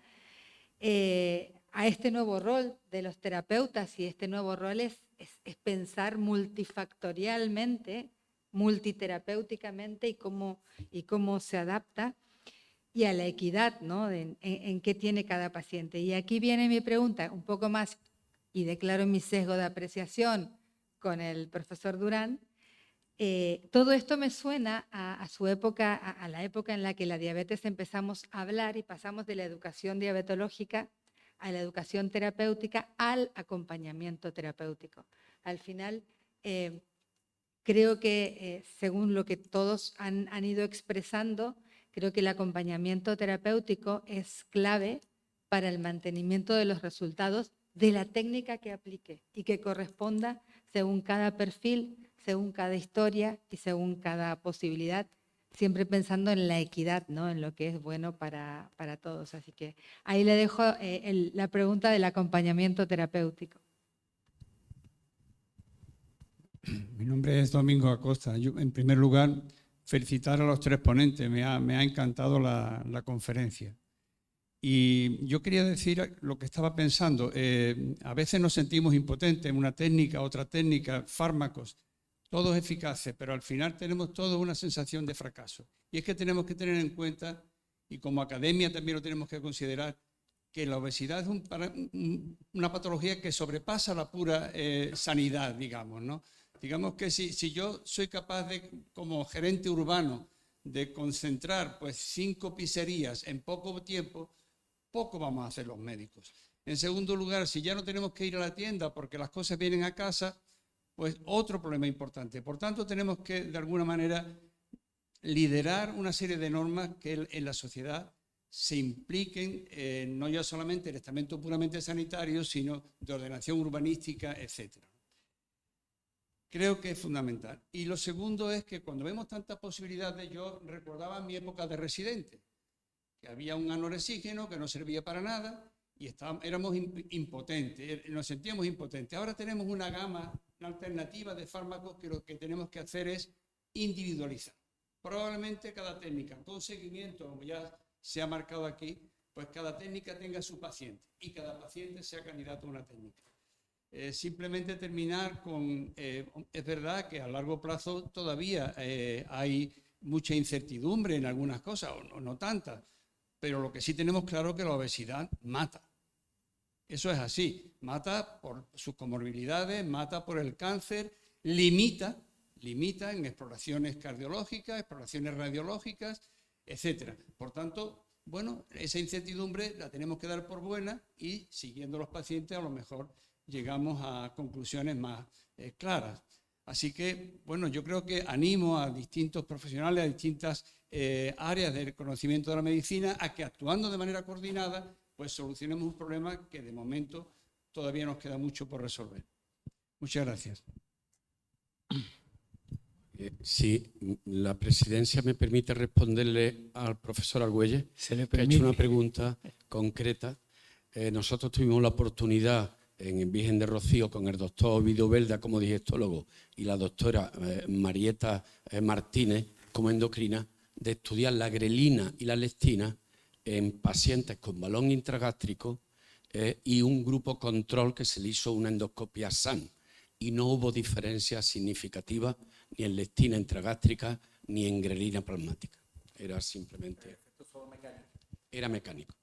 a este nuevo rol de los terapeutas, y este nuevo rol es pensar multifactorialmente, multiterapéuticamente y cómo se adapta, y a la equidad, ¿no?, en qué tiene cada paciente. Y aquí viene mi pregunta, un poco más, y declaro mi sesgo de apreciación con el profesor Durán. Todo esto me suena a su época, a la época en la que la diabetes empezamos a hablar y pasamos de la educación diabetológica a la educación terapéutica al acompañamiento terapéutico. Al final, creo que según lo que todos han ido expresando, creo que el acompañamiento terapéutico es clave para el mantenimiento de los resultados de la técnica que aplique y que corresponda según cada perfil, según cada historia y según cada posibilidad, siempre pensando en la equidad, ¿no?, en lo que es bueno para todos. Así que ahí le dejo la pregunta del acompañamiento terapéutico. Mi nombre es Domingo Acosta. Yo, en primer lugar, felicitar a los tres ponentes. Me ha encantado la conferencia. Y yo quería decir lo que estaba pensando. A veces nos sentimos impotentes en una técnica, otra técnica, fármacos, todos eficaces, pero al final tenemos todos una sensación de fracaso. Y es que tenemos que tener en cuenta, y como academia también lo tenemos que considerar, que la obesidad es una patología que sobrepasa la pura sanidad, digamos, ¿no? Digamos que si yo soy capaz de, como gerente urbano, de concentrar pues 5 pizzerías en poco tiempo, poco vamos a hacer los médicos. En segundo lugar, si ya no tenemos que ir a la tienda porque las cosas vienen a casa, pues otro problema importante. Por tanto, tenemos que, de alguna manera, liderar una serie de normas que en la sociedad se impliquen no ya solamente el estamento puramente sanitario, sino de ordenación urbanística, etc. Creo que es fundamental. Y lo segundo es que cuando vemos tantas posibilidades, yo recordaba mi época de residente, que había un anoresígeno que no servía para nada y éramos impotentes, nos sentíamos impotentes. Ahora tenemos una gama, una alternativa de fármacos que lo que tenemos que hacer es individualizar. Probablemente cada técnica, con seguimiento, como ya se ha marcado aquí, pues cada técnica tenga su paciente y cada paciente sea candidato a una técnica. Simplemente terminar con, es verdad que a largo plazo todavía hay mucha incertidumbre en algunas cosas, o no tantas, pero lo que sí tenemos claro es que la obesidad mata. Eso es así, mata por sus comorbilidades, mata por el cáncer, limita en exploraciones cardiológicas, exploraciones radiológicas, etc. Por tanto, bueno, esa incertidumbre la tenemos que dar por buena y siguiendo a los pacientes a lo mejor llegamos a conclusiones más claras. Así que, bueno, yo creo que animo a distintos profesionales, a distintas áreas del conocimiento de la medicina a que actuando de manera coordinada, pues solucionemos un problema que de momento todavía nos queda mucho por resolver. Muchas gracias. Si la presidencia me permite responderle al profesor Argüelles, que ha hecho una pregunta concreta. Nosotros tuvimos la oportunidad en Virgen de Rocío con el doctor Ovidio Belda como digestólogo y la doctora Marieta Martínez como endocrina de estudiar la grelina y la lectina en pacientes con balón intragástrico y un grupo control que se le hizo una endoscopia SAN y no hubo diferencia significativa ni en lectina intragástrica ni en grelina plasmática. Era simplemente... Era mecánico.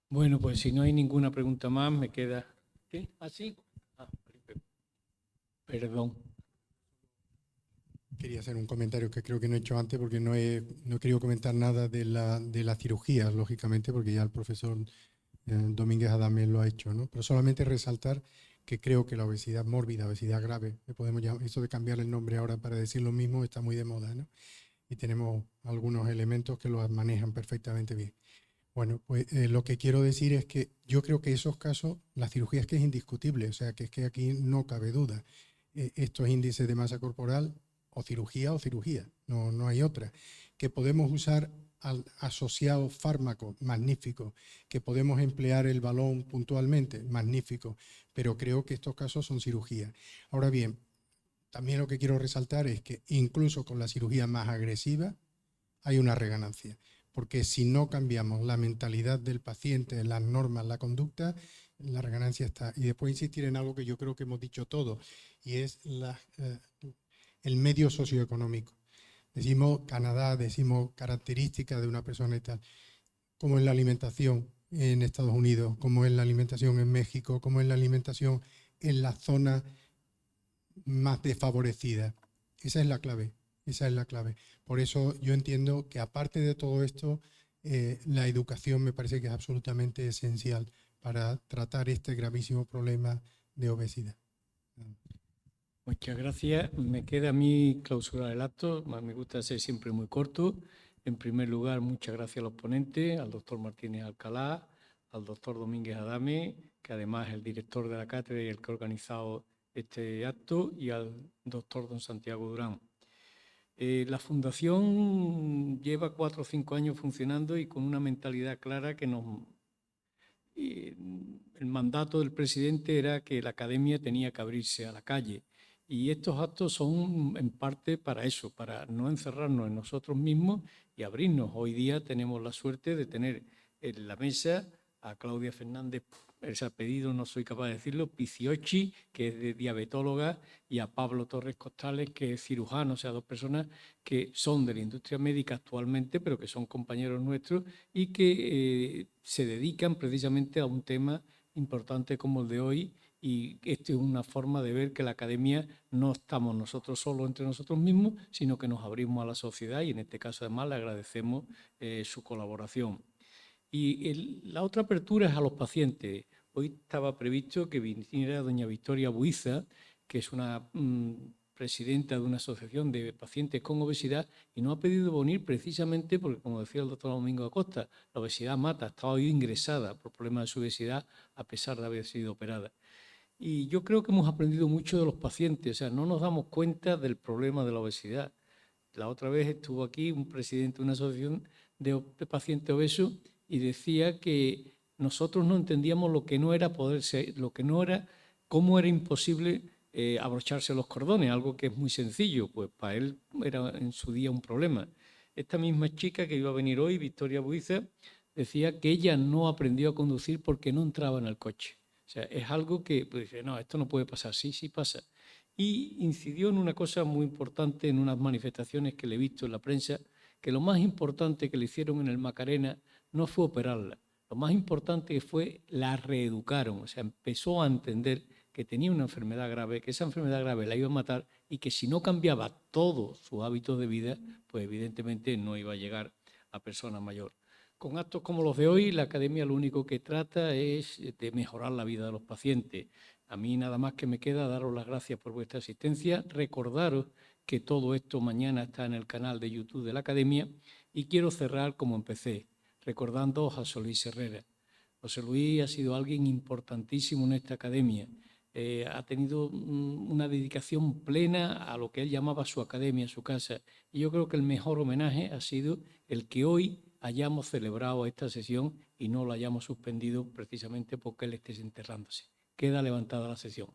Bueno, pues si no hay ninguna pregunta más, me queda... ¿Qué? ¿Ah, sí? Ah, perdón. Quería hacer un comentario que creo que no he hecho antes porque no he querido comentar nada de la cirugía, lógicamente, porque ya el profesor Domínguez Adame lo ha hecho, ¿no? Pero solamente resaltar que creo que la obesidad mórbida, obesidad grave, le podemos llamar, eso de cambiar el nombre ahora para decir lo mismo está muy de moda, ¿no? Y tenemos algunos elementos que lo manejan perfectamente bien. Bueno, pues lo que quiero decir es que yo creo que esos casos, la cirugía es que es indiscutible, o sea, que es que aquí no cabe duda. Estos índices de masa corporal, o cirugía, no hay otra. Que podemos usar asociado fármacos, magnífico. Que podemos emplear el balón puntualmente, magnífico. Pero creo que estos casos son cirugía. Ahora bien, también lo que quiero resaltar es que incluso con la cirugía más agresiva hay una reganancia. Porque si no cambiamos la mentalidad del paciente, las normas, la conducta, la reganancia está. Y después insistir en algo que yo creo que hemos dicho todos, y es el medio socioeconómico. Decimos Canadá, decimos características de una persona y tal, como es la alimentación en Estados Unidos, como es la alimentación en México, como es la alimentación en las zonas más desfavorecidas. Esa es la clave. Esa es la clave. Por eso yo entiendo que aparte de todo esto, la educación me parece que es absolutamente esencial para tratar este gravísimo problema de obesidad. Muchas gracias. Me queda a mí clausurar el acto. Me gusta ser siempre muy corto. En primer lugar, muchas gracias a los ponentes, al doctor Martínez Alcalá, al doctor Domínguez Adame, que además es el director de la cátedra y el que ha organizado este acto, y al doctor don Santiago Durán. La Fundación lleva 4 o 5 años funcionando y con una mentalidad clara que el mandato del presidente era que la academia tenía que abrirse a la calle. Y estos actos son en parte para eso, para no encerrarnos en nosotros mismos y abrirnos. Hoy día tenemos la suerte de tener en la mesa a Claudia Fernández, ese apellido no soy capaz de decirlo, Picciocchi, que es de diabetóloga, y a Pablo Torres Costales, que es cirujano, o sea, 2 personas que son de la industria médica actualmente, pero que son compañeros nuestros y que se dedican precisamente a un tema importante como el de hoy. Y esto es una forma de ver que la academia no estamos nosotros solos entre nosotros mismos, sino que nos abrimos a la sociedad y en este caso además le agradecemos su colaboración. Y la otra apertura es a los pacientes. Hoy estaba previsto que viniera doña Victoria Buiza, que es una presidenta de una asociación de pacientes con obesidad y no ha pedido venir precisamente porque, como decía el doctor Domingo Acosta, la obesidad mata, está hoy ingresada por problemas de su obesidad a pesar de haber sido operada. Y yo creo que hemos aprendido mucho de los pacientes, o sea, no nos damos cuenta del problema de la obesidad. La otra vez estuvo aquí un presidente de una asociación de pacientes obesos y decía que nosotros no entendíamos lo que no era cómo era imposible abrocharse los cordones, algo que es muy sencillo, pues para él era en su día un problema. Esta misma chica que iba a venir hoy, Victoria Buiza, decía que ella no aprendió a conducir porque no entraba en el coche. O sea, es algo que, pues, dice, no, esto no puede pasar, sí, sí pasa. Y incidió en una cosa muy importante en unas manifestaciones que le he visto en la prensa, que lo más importante que le hicieron en el Macarena no fue operarla, lo más importante fue la reeducaron, o sea, empezó a entender que tenía una enfermedad grave, que esa enfermedad grave la iba a matar y que si no cambiaba todos sus hábitos de vida, pues evidentemente no iba a llegar a persona mayor. Con actos como los de hoy, la Academia lo único que trata es de mejorar la vida de los pacientes. A mí nada más que me queda daros las gracias por vuestra asistencia, recordaros que todo esto mañana está en el canal de YouTube de la Academia y quiero cerrar como empecé, recordando a José Luis Herrera. José Luis ha sido alguien importantísimo en esta Academia. Ha tenido una dedicación plena a lo que él llamaba su academia, su casa. Y yo creo que el mejor homenaje ha sido el que hoy hayamos celebrado esta sesión y no la hayamos suspendido precisamente porque él esté enterrándose. Queda levantada la sesión.